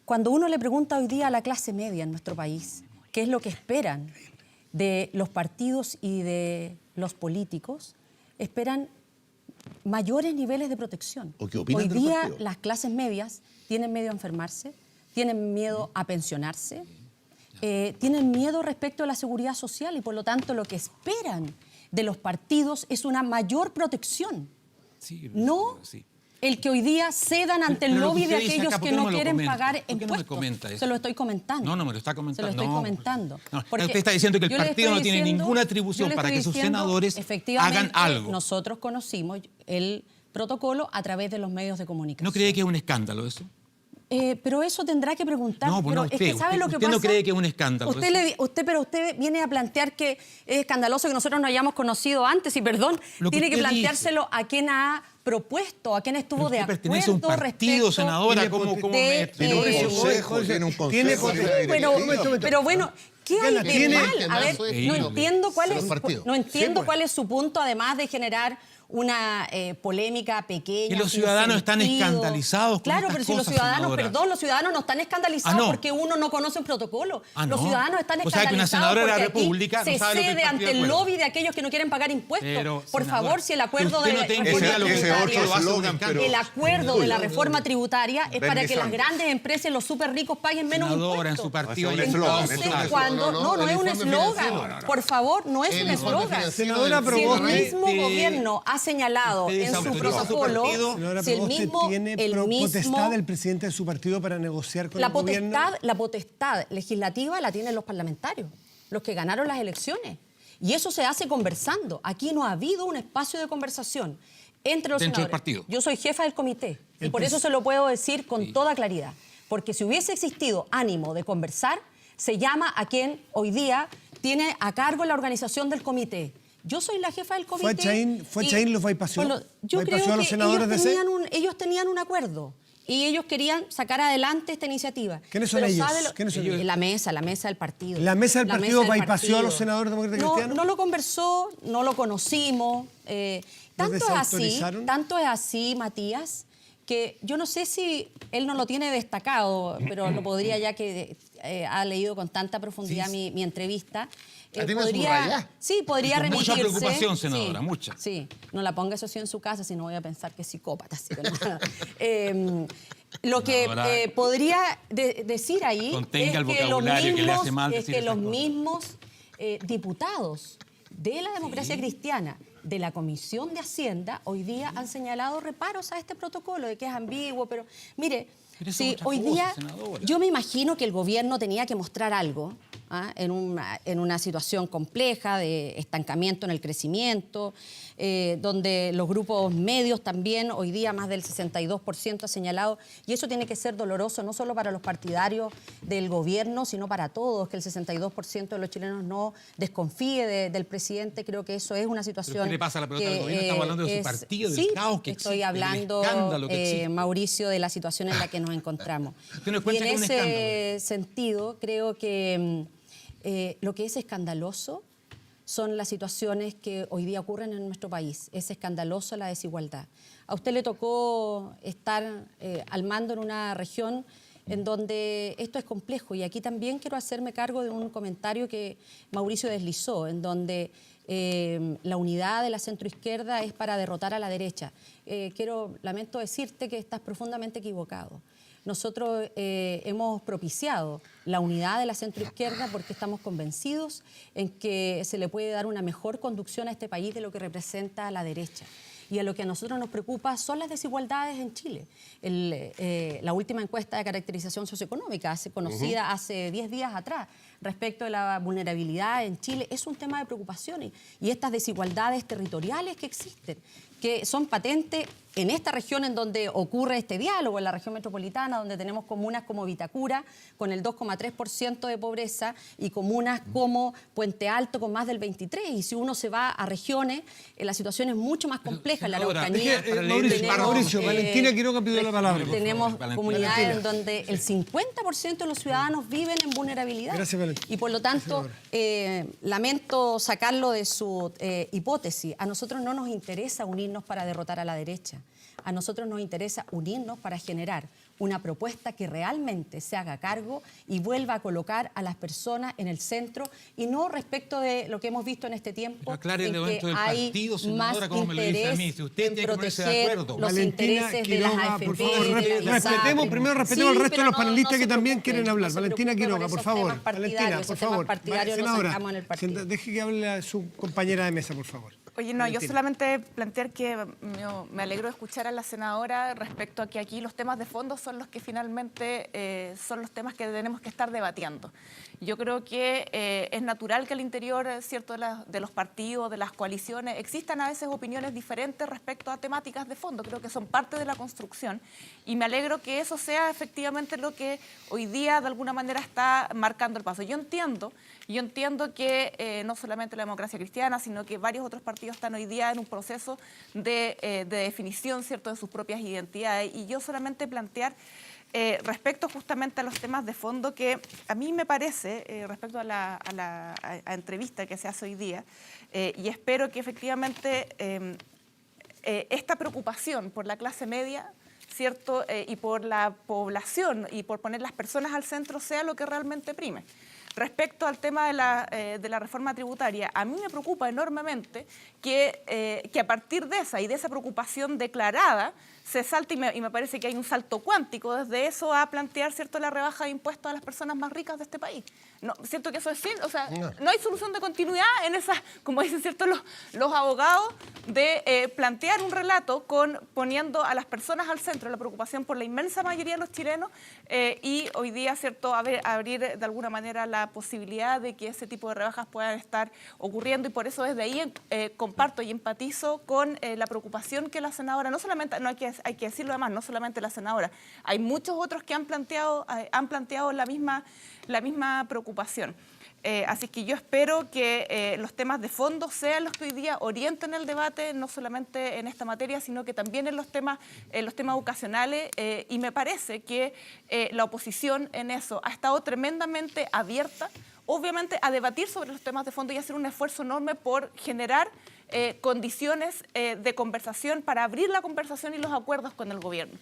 cuando uno le pregunta hoy día a la clase media en nuestro país qué es lo que esperan de los partidos y de los políticos, esperan mayores niveles de protección. ¿O qué opinan Hoy de los día partidos? las clases medias tienen miedo a enfermarse, tienen miedo a pensionarse, tienen miedo respecto a la seguridad social y por lo tanto lo que esperan de los partidos es una mayor protección, Sí, no sí. el que hoy día cedan ante el Pero lo que lobby de usted dice aquellos acá, ¿por que qué no no me lo quieren comenta? pagar ¿Por qué no me impuestos. comenta eso? Se lo estoy comentando. No, me lo está comentando. Se lo estoy No, comentando. no, Porque usted está diciendo que el yo le partido no estoy tiene diciendo- ninguna yo atribución le para estoy que sus diciendo, senadores efectivamente, hagan algo. Nosotros conocimos el protocolo a través de los medios de comunicación. ¿No cree que es un escándalo eso? Pero eso tendrá que preguntar. No, pues pero no, es que usted- ¿sabe lo que usted pasa? no cree que es un escándalo Usted, eso. pero usted viene a plantear que es escandaloso que nosotros no hayamos conocido antes y perdón, Lo que tiene que usted planteárselo a quien ha propuesto, a quien estuvo de Usted acuerdo pertenece a un partido, respecto senadora. Tiene ¿Cómo poten- me... Tiene un Eh, consejo, tiene un consejo. tiene tiene una poten- Pero, directiva. pero bueno, ¿qué hay de Tiene- mal? A ver, Eso es no increíble. entiendo cuál De es, los partidos. no entiendo Sí, pues. cuál es su punto, además de generar una polémica pequeña. Que los sin ciudadanos están sentido. escandalizados con Claro, estas pero si los cosas, ciudadanos, senadora. perdón, los ciudadanos no están escandalizados Ah, no. porque uno no conoce un protocolo. Ah, Los no. ciudadanos están O sea, que una escandalizados senadora de la porque aquí República no se sabe lo que el cede partido ante de el acuerdo. lobby de aquellos que no quieren pagar impuestos. Pero, Por senadora, favor, si el acuerdo usted de no la tenga reforma idea lo que ese tributaria- otro lo hace un eslogan, escándalo. pero- el acuerdo de la reforma tributaria es para que las Bernie grandes empresas, los súper ricos, paguen menos Senadora, en impuestos. su partido Ese hay es un un eslogan, caos. ese es un Entonces, eslogan. cuando no es el un informe eslogan. financiero. Por favor, no es El un informe eslogan. financiero Senadora del Si el Proboste, mismo gobierno ha señalado usted en su desautorizó a su protocolo, partido. Senadora si el Proboste, mismo, ¿tiene el mismo potestad el presidente de su partido para negociar con la el gobierno? potestad legislativa la tienen los parlamentarios, los que ganaron las elecciones. Y eso se hace conversando. Aquí no ha habido un espacio de conversación entre los Dentro del senadores. partido. Yo soy jefa del comité y por eso se lo puedo decir con toda claridad. Porque si hubiese existido ánimo de conversar, se llama a quien hoy día tiene a cargo la organización del comité. Yo soy la jefa del comité. ¿Fue Chaín los bypassó? Bueno, yo ¿Bypassó creo a los que senadores de C? ellos tenían un acuerdo y ellos querían sacar adelante esta iniciativa. ¿Quiénes son Pero ellos? ¿sabe lo- ¿Quiénes son ellos? La mesa del partido. ¿La mesa del partido bypassó a los senadores demócratas cristianos? No lo conversó, no lo conocimos. desautorizaron? Tanto es así, Matías, que yo no sé si él no lo tiene destacado, pero lo podría, ya que ha leído con tanta profundidad mi entrevista. ¿La tiene subrayada? Sí, podría Con mucha remitirse. preocupación, senadora, sí, mucha. Sí, no la ponga eso sí en su casa, si no voy a pensar que es psicópata. Así que no. Lo que Senadora, podría decir ahí contenga es el que vocabulario que le hace mal decir esas los cosas. mismos diputados de la democracia cristiana, de la Comisión de Hacienda, hoy día han señalado reparos a este protocolo, de que es ambiguo, pero mire, Pero eso si es otra hoy cosa, día, senadora. yo me imagino que el gobierno tenía que mostrar algo en una situación compleja de estancamiento en el crecimiento, donde los grupos medios también, hoy día más del 62% ha señalado, y eso tiene que ser doloroso no solo para los partidarios del gobierno, sino para todos, que el 62% de los chilenos no desconfíe del presidente. Creo que eso es una situación... ¿Qué le pasa a la pelota del gobierno? Estamos hablando de su partido, del caos que estoy existe, del hablando, escándalo que existe. Mauricio, de la situación en la que nos encontramos. Usted nos Y cuenta en que es un ese sentido, creo que lo que es escandaloso son las situaciones que hoy día ocurren en nuestro país. Es escandaloso la desigualdad. A usted le tocó estar al mando en una región en donde esto es complejo, y aquí también quiero hacerme cargo de un comentario que Mauricio deslizó, en donde la unidad de la centroizquierda es para derrotar a la derecha. Lamento decirte que estás profundamente equivocado. Nosotros hemos propiciado la unidad de la centroizquierda porque estamos convencidos en que se le puede dar una mejor conducción a este país de lo que representa a la derecha. Y a lo que a nosotros nos preocupa son las desigualdades en Chile. La última encuesta de caracterización socioeconómica, conocida hace 10 días atrás, respecto de la vulnerabilidad en Chile, es un tema de preocupación. Y estas desigualdades territoriales que existen, que son patentes en esta región en donde ocurre este diálogo, en la región metropolitana, donde tenemos comunas como Vitacura, con el 2,3% de pobreza, y comunas como Puente Alto, con más del 23%. Y si uno se va a regiones, la situación es mucho más compleja. En la senadora, Araucanía Mauricio, Valentina Quiroga pidió la palabra. tenemos Valentina. comunidades en donde el 50% de los ciudadanos viven en vulnerabilidad. Gracias, Valentina. Y por lo tanto, lamento sacarlo de su hipótesis. A nosotros no nos interesa unirnos para derrotar a la derecha. A nosotros nos interesa unirnos para generar una propuesta que realmente se haga cargo y vuelva a colocar a las personas en el centro, y no respecto de lo que hemos visto en este tiempo. Pero aclárele en que dentro del hay partido, más senadora, como me lo dice a mí. interés Si usted en tiene que ponerse de proteger acuerdo. los Valentina intereses de las Quiroga, AFP, por favor, de la ISAPRE. primero respetemos al resto de Sí, los pero panelistas que se también preocupe, quieren hablar. no se Valentina preocupe Quiroga, por por esos favor. temas partidarios, Valentina, por esos temas favor. partidarios los Senadora, sacamos en el partido. deje que hable a su compañera de mesa, por favor. Oye, no, yo Valentina. solamente plantear que me alegro de escuchar a la senadora respecto a que aquí los temas de fondo son los que finalmente son los temas que tenemos que estar debatiendo. Yo creo que es natural que al interior, ¿cierto?, de los partidos, de las coaliciones, existan a veces opiniones diferentes respecto a temáticas de fondo. Creo que son parte de la construcción, y me alegro que eso sea efectivamente lo que hoy día de alguna manera está marcando el paso. Yo entiendo que no solamente la democracia cristiana, sino que varios otros partidos están hoy día en un proceso de definición, ¿cierto?, de sus propias identidades, y yo solamente plantear respecto justamente a los temas de fondo que a mí me parece, respecto a la entrevista que se hace hoy día, y espero que efectivamente esta preocupación por la clase media, ¿cierto?, y por la población y por poner las personas al centro sea lo que realmente prime. Respecto al tema de la reforma tributaria, a mí me preocupa enormemente que a partir de esa preocupación declarada se salte, y me parece que hay un salto cuántico desde eso a plantear, ¿cierto?, la rebaja de impuestos a las personas más ricas de este país. No, siento que eso es fin, o sea, no hay solución de continuidad en esas, como dicen, ¿cierto?, los abogados, de plantear un relato poniendo a las personas al centro, la preocupación por la inmensa mayoría de los chilenos, y hoy día, ¿cierto?, abrir de alguna manera la posibilidad de que ese tipo de rebajas puedan estar ocurriendo, y por eso desde ahí comparto y empatizo con la preocupación que la senadora, no solamente, no hay que hay que decirlo además, no solamente la senadora, hay muchos otros que han planteado la misma preocupación. Así que yo espero que los temas de fondo sean los que hoy día orienten el debate, no solamente en esta materia, sino que también en los temas educacionales. Y me parece que la oposición en eso ha estado tremendamente abierta, obviamente, a debatir sobre los temas de fondo y hacer un esfuerzo enorme por generar condiciones de conversación para abrir la conversación y los acuerdos con el gobierno.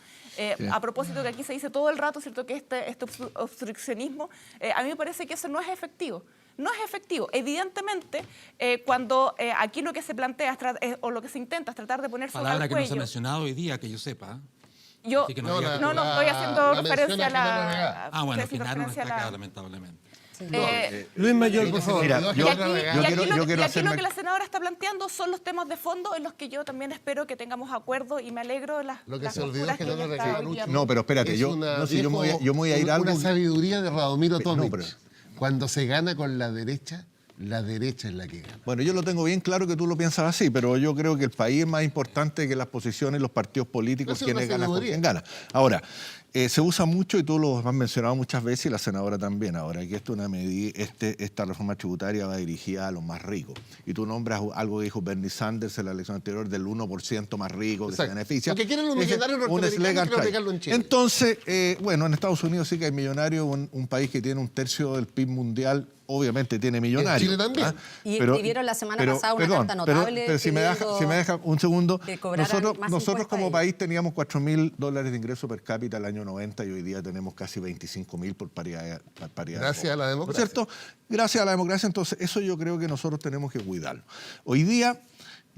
A propósito que aquí se dice todo el rato, ¿cierto?, que este obstruccionismo, a mí me parece que eso no es efectivo. No es efectivo. Evidentemente, cuando aquí lo que se plantea o lo que se intenta es tratar de poner sobre el Palabra que no se ha cuello... mencionado hoy día, que yo sepa. Yo Así que no, diga- estoy haciendo la referencia a menciona la... Ah, bueno, estoy haciendo Genaro no referencia está a acá, la- lamentablemente. Luis Mayor, por favor. Mira, Y aquí yo quiero lo hacerme- que la senadora está planteando son los temas de fondo en los que yo también espero que tengamos acuerdo y me alegro de las Lo que las se olvidó posturas es que que no ella lo está regala hoy día. No, pero espérate, Es yo me voy a ir a algo... Una sabiduría de Radomiro Tomic. pero- Cuando se gana con la derecha es la que gana. Bueno, yo lo tengo bien claro que tú lo piensas así, pero yo creo que el país es más importante que las posiciones, los partidos políticos, Eso es quienes una ganan con sabiduría. quien gana. Ahora, se usa mucho, y tú lo has mencionado muchas veces, y la senadora también, ahora, que esto es una medida, esta reforma tributaria va dirigida a los más ricos. Y tú nombras algo que dijo Bernie Sanders en la elección anterior, del 1% más rico que se Exacto. beneficia. Porque quieren los Es millonarios un norteamericanos, slug and quieren try. aplicarlo en Chile. Entonces, bueno, en Estados Unidos sí que hay millonarios, un país que tiene un tercio del PIB mundial, obviamente tiene millonarios. Chile también. Y vieron la semana pasada una carta pero notable si me pidiendo deja un segundo, que cobraran más nosotros impuestos como a ellos. país teníamos $4.000 de ingreso per cápita el año 90 y hoy día tenemos casi 25.000 por paridad. Gracias a la democracia. ¿No es cierto? Gracias a la democracia, entonces eso yo creo que nosotros tenemos que cuidarlo. Hoy día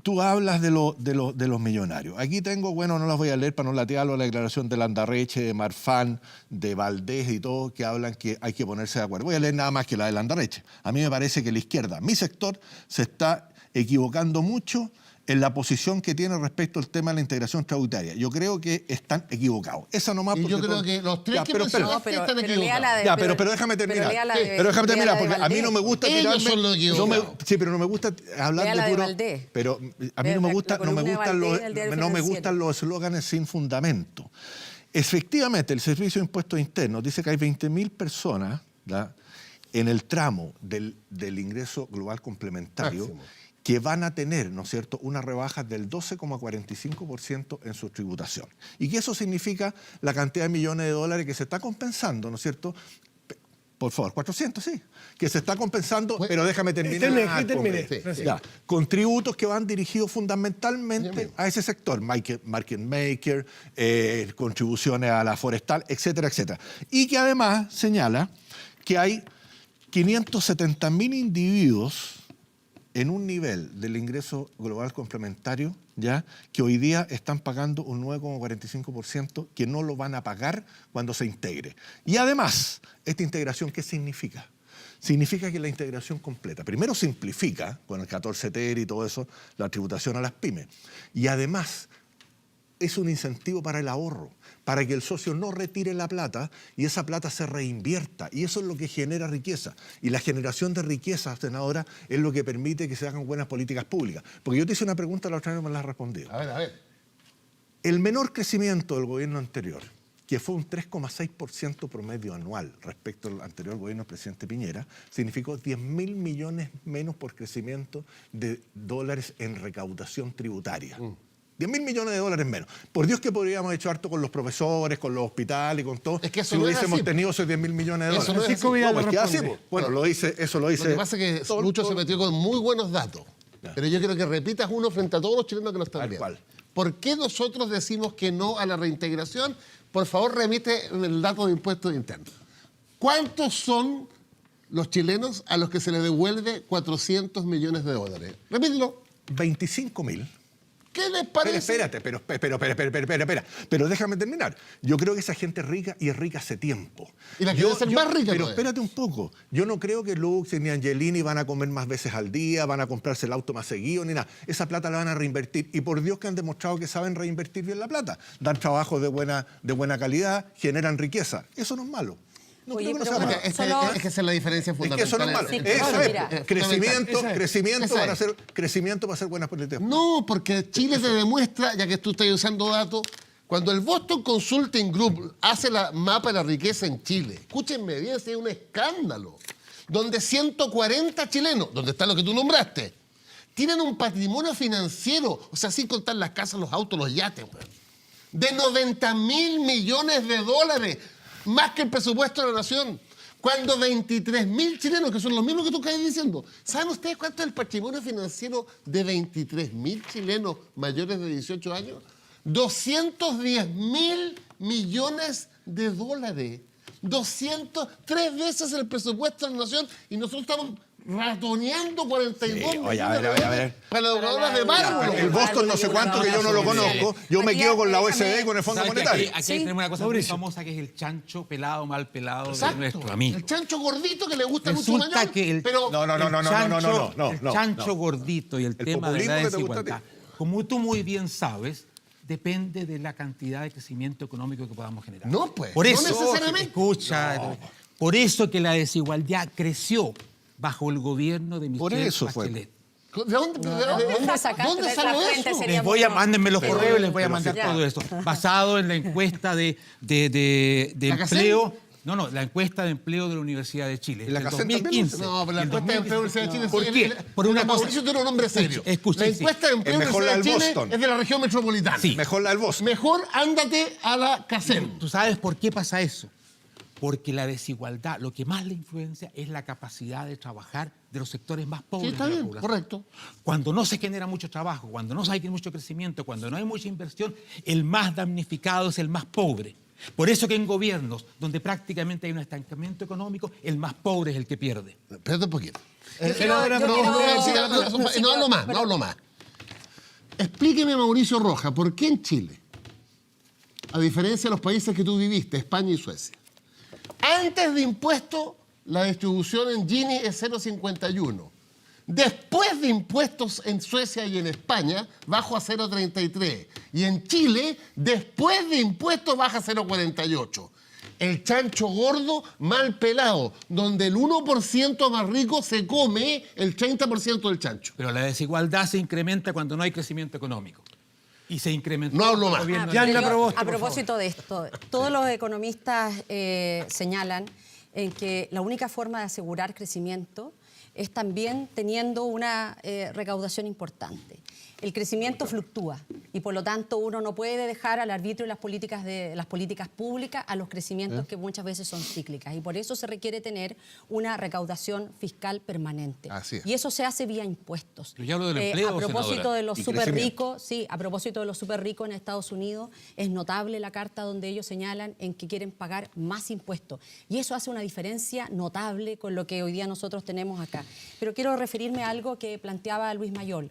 tú hablas de los millonarios. Aquí tengo, bueno, no las voy a leer para no latearlo, la declaración de Landarreche, de Marfán, de Valdés y todo, que hablan que hay que ponerse de acuerdo. Voy a leer nada más que la de Landarreche. A mí me parece que la izquierda, mi sector, se está equivocando mucho en la posición que tiene respecto al tema de la integración tributaria. Yo creo que están equivocados. Esa nomás Y porque yo creo todo- que los tres Ya, que pero espera. mencionaste están lea equivocados. la de- Ya, pero déjame terminar. lea la de- Pero déjame lea terminar, la de porque a mí no me gusta Ellos tirarme... son los equivocados. Sí, pero no me gusta hablar Lea de la de puro... Valdés. Pero a mí Lea no me la gusta, no me columna de gustan Valdés del Diario no me Financiero. gustan los eslóganes sin fundamento. Efectivamente, el Servicio de Impuestos Internos dice que hay 20.000 personas, ¿verdad?, en el tramo del ingreso global complementario, Máximo. que van a tener, ¿no es cierto?, una rebaja del 12,45% en su tributación. Y que eso significa la cantidad de millones de dólares que se está compensando, ¿no es cierto? Por favor, 400, sí. Que se está compensando, Pues, pero déjame terminar. termine, Pobre. Francisco. Ya, con tributos que van dirigidos fundamentalmente Bien. a ese sector, market maker, contribuciones a la forestal, etcétera, etcétera. Y que además señala que hay 570.000 individuos en un nivel del ingreso global complementario, ya, que hoy día están pagando un 9,45% que no lo van a pagar cuando se integre. Y además, esta integración, ¿qué significa? Significa que la integración completa, primero simplifica, con el 14TER y todo eso, la tributación a las pymes. Y además, es un incentivo para el ahorro, para que el socio no retire la plata y esa plata se reinvierta. Y eso es lo que genera riqueza. Y la generación de riqueza, senadora, es lo que permite que se hagan buenas políticas públicas. Porque yo te hice una pregunta, la otra vez no me la has respondido. A ver. El menor crecimiento del gobierno anterior, que fue un 3,6% promedio anual respecto al anterior gobierno del presidente Piñera, significó 10.000 millones menos por crecimiento de dólares en recaudación tributaria. 10.000 millones de dólares menos. Por Dios que podríamos haber hecho harto con los profesores, con los hospitales, con todo, Es que eso si no es hubiésemos así. tenido esos 10.000 millones de Eso dólares. no es Francisco así. Vidal No, pues, ¿qué responde. hacemos? Bueno, eso lo dice... Lo que pasa es que Lucho se metió con muy buenos datos. Pero yo quiero que repitas uno frente a todos los chilenos que lo están Tal viendo. cual. ¿Por qué nosotros decimos que no a la reintegración? Por favor, remite el dato de impuestos internos. ¿Cuántos son los chilenos a los que se les devuelve 400 millones de dólares? Repítelo. 25.000. ¿Qué les parece? Espera. Pero déjame terminar. Yo creo que esa gente es rica y es rica hace tiempo. Y la quiere ser más rica Pero todavía. espérate un poco. Yo no creo que Lux ni Angelini van a comer más veces al día, van a comprarse el auto más seguido, ni nada. Esa plata la van a reinvertir. Y por Dios que han demostrado que saben reinvertir bien la plata. Dan trabajo de buena calidad, generan riqueza. Eso no es malo. No Oye, creo que no pero sea bueno, malo. solo- Es que esa es la diferencia Es que fundamental. eso no es malo. Sí, Eso pero es mira, crecimiento Esa es. para hacer buenas políticas. No, porque Chile te demuestra, ya que tú estás usando datos, Cuando el Boston Consulting Group hace la mapa de la riqueza en Chile, escúchenme bien, es un escándalo, donde 140 chilenos, donde está lo que tú nombraste, tienen un patrimonio financiero, o sea, sin contar las casas, los autos, los yates, de 90.000 millones de dólares, más que el presupuesto de la nación. Cuando 23.000 chilenos, que son los mismos que tú estás diciendo, ¿saben ustedes cuánto es el patrimonio financiero de 23.000 chilenos mayores de 18 años? 210.000 millones de dólares. 3 veces el presupuesto de la nación y nosotros estamos ratoneando 42 millones a ver. para las educadoras de párvulo. El Boston no sé cuánto, que yo no lo conozco. Yo me quedo con la OSD y con el Fondo ¿Sabes que Monetario. aquí tenemos una cosa muy famosa que es el chancho pelado, mal pelado Exacto. de nuestro amigo. El chancho gordito que le gusta mucho Resulta mañana, que el, pero el chancho gordito y el tema de populismo la que te gusta a ti. desigualdad, como tú muy bien sabes, depende de la cantidad de crecimiento económico que podamos generar. No, pues, Por no eso, necesariamente. escucha, por eso que la desigualdad creció bajo el gobierno de Por Michelle eso fue. Bachelet. ¿de dónde sacaste ¿dónde la salió fuente? eso? Sería Les voy a bueno. mándenme los correos y les voy a mandar ya. todo esto. Basado en la encuesta de ¿La CACEN? empleo. No, la encuesta de empleo de la Universidad de Chile. ¿Y la del CACEN también? 2015. No, pero la El encuesta de empleo de la Universidad de Chile... ¿Por qué? Por una cosa... Mauricio, tú eres un hombre serio. Escucha, la sí. encuesta de empleo de la Es mejor la Universidad de del Chile Boston. es de la región metropolitana. Sí. Mejor la del Boston. Mejor ándate a la CACEN. ¿Tú sabes por qué pasa eso? Porque la desigualdad, lo que más le influencia es la capacidad de trabajar de los sectores más pobres Sí, está de la bien, población. correcto. Cuando no se genera mucho trabajo, cuando no hay mucho crecimiento, cuando no hay mucha inversión, el más damnificado es el más pobre. Por eso que en gobiernos donde prácticamente hay un estancamiento económico, el más pobre es el que pierde. Espérate un poquito. quiero- No hablo más. Explíqueme, Mauricio Roja, ¿por qué en Chile, a diferencia de los países que tú viviste, España y Suecia, antes de impuestos la distribución en Gini es 0,51? Después de impuestos en Suecia y en España, bajo a 0,33. Y en Chile, después de impuestos, baja a 0,48. El chancho gordo mal pelado, donde el 1% más rico se come el 30% del chancho. Pero la desigualdad se incrementa cuando no hay crecimiento económico. Y se incrementó. No hablo con el más. gobierno de Ya Michelle. la Proboste, A por propósito de esto, todos los economistas señalan en que la única forma de asegurar crecimiento es también teniendo una recaudación importante. El crecimiento fluctúa y por lo tanto uno no puede dejar al arbitrio de las políticas públicas a los crecimientos que muchas veces son cíclicas y por eso se requiere tener una recaudación fiscal permanente. Así es. Y eso se hace vía impuestos. Pero yo hablo del empleo, a propósito senadora. de los Y súper crecimiento. ricos, sí, a propósito de los súper ricos en Estados Unidos, es notable la carta donde ellos señalan en que quieren pagar más impuestos. Y eso hace una diferencia notable con lo que hoy día nosotros tenemos acá. Pero quiero referirme a algo que planteaba Luis Mayol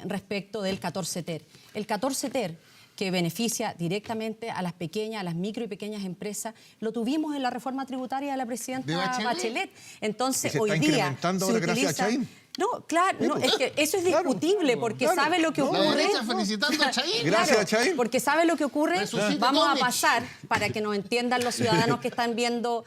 respecto del 14 TER. El 14 TER, que beneficia directamente a las pequeñas, a las micro y pequeñas empresas, lo tuvimos en la reforma tributaria de la presidenta ¿De Bachelet? Bachelet. Entonces, ¿Y se hoy está día incrementando se ahora gracias a utiliza... Chaín? No, claro, no, es que eso es discutible porque claro. sabe lo que La ocurre. derecha felicitando a Chaín. Gracias a Chaín. Porque sabe lo que ocurre. Resucita Vamos a Tomich. pasar, para que nos entiendan los ciudadanos que están viendo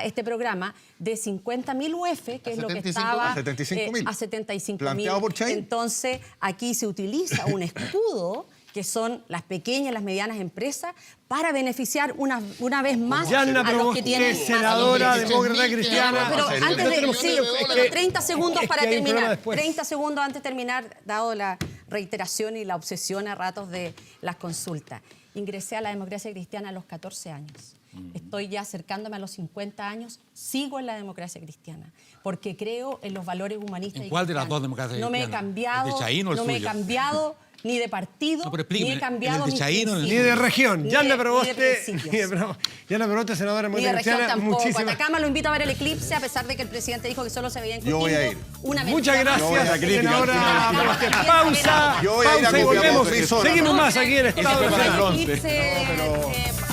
este programa, de 50.000 UF, que es lo que 75.000. estaba A 75.000. a 75.000. Planteado por Chaín. Entonces, aquí se utiliza un escudo que son las pequeñas y las medianas empresas para beneficiar una vez más Yanna a los que Proboste, tienen más senadora, ingresos. demócrata cristiana. Pero antes de Sí, pero 30 segundos es para que hay un programa terminar. después. 30 segundos antes de terminar, dado la reiteración y la obsesión a ratos de las consultas. Ingresé a la democracia cristiana a los 14 años. Estoy ya acercándome a los 50 años. Sigo en la democracia cristiana porque creo en los valores humanistas. ¿En cuál de las cristianos. dos democracias No me he cristianas? cambiado. ¿El de Chaín o el no me he suyo? cambiado ni de partido, No, pero ni explíqueme, he cambiado ¿el de mis Chaín o el de Ni principios. de región. Ni Yanna de Proboste, principios. Yanna Proboste, senadora Ni de demócrata región cristiana. tampoco. Muchísimas Atacama lo invito a ver el eclipse, a pesar de que el presidente dijo que solo se veía en Yo voy a Coquimbo. ir. Una Muchas mentira más. gracias, crítica senadora al final. Proboste. Pausa. Yo voy a ir a Pausa y Copiapó, volvemos. Arizona. Seguimos más aquí en Estado Ese fue para el Nacional. bronce. Eclipse,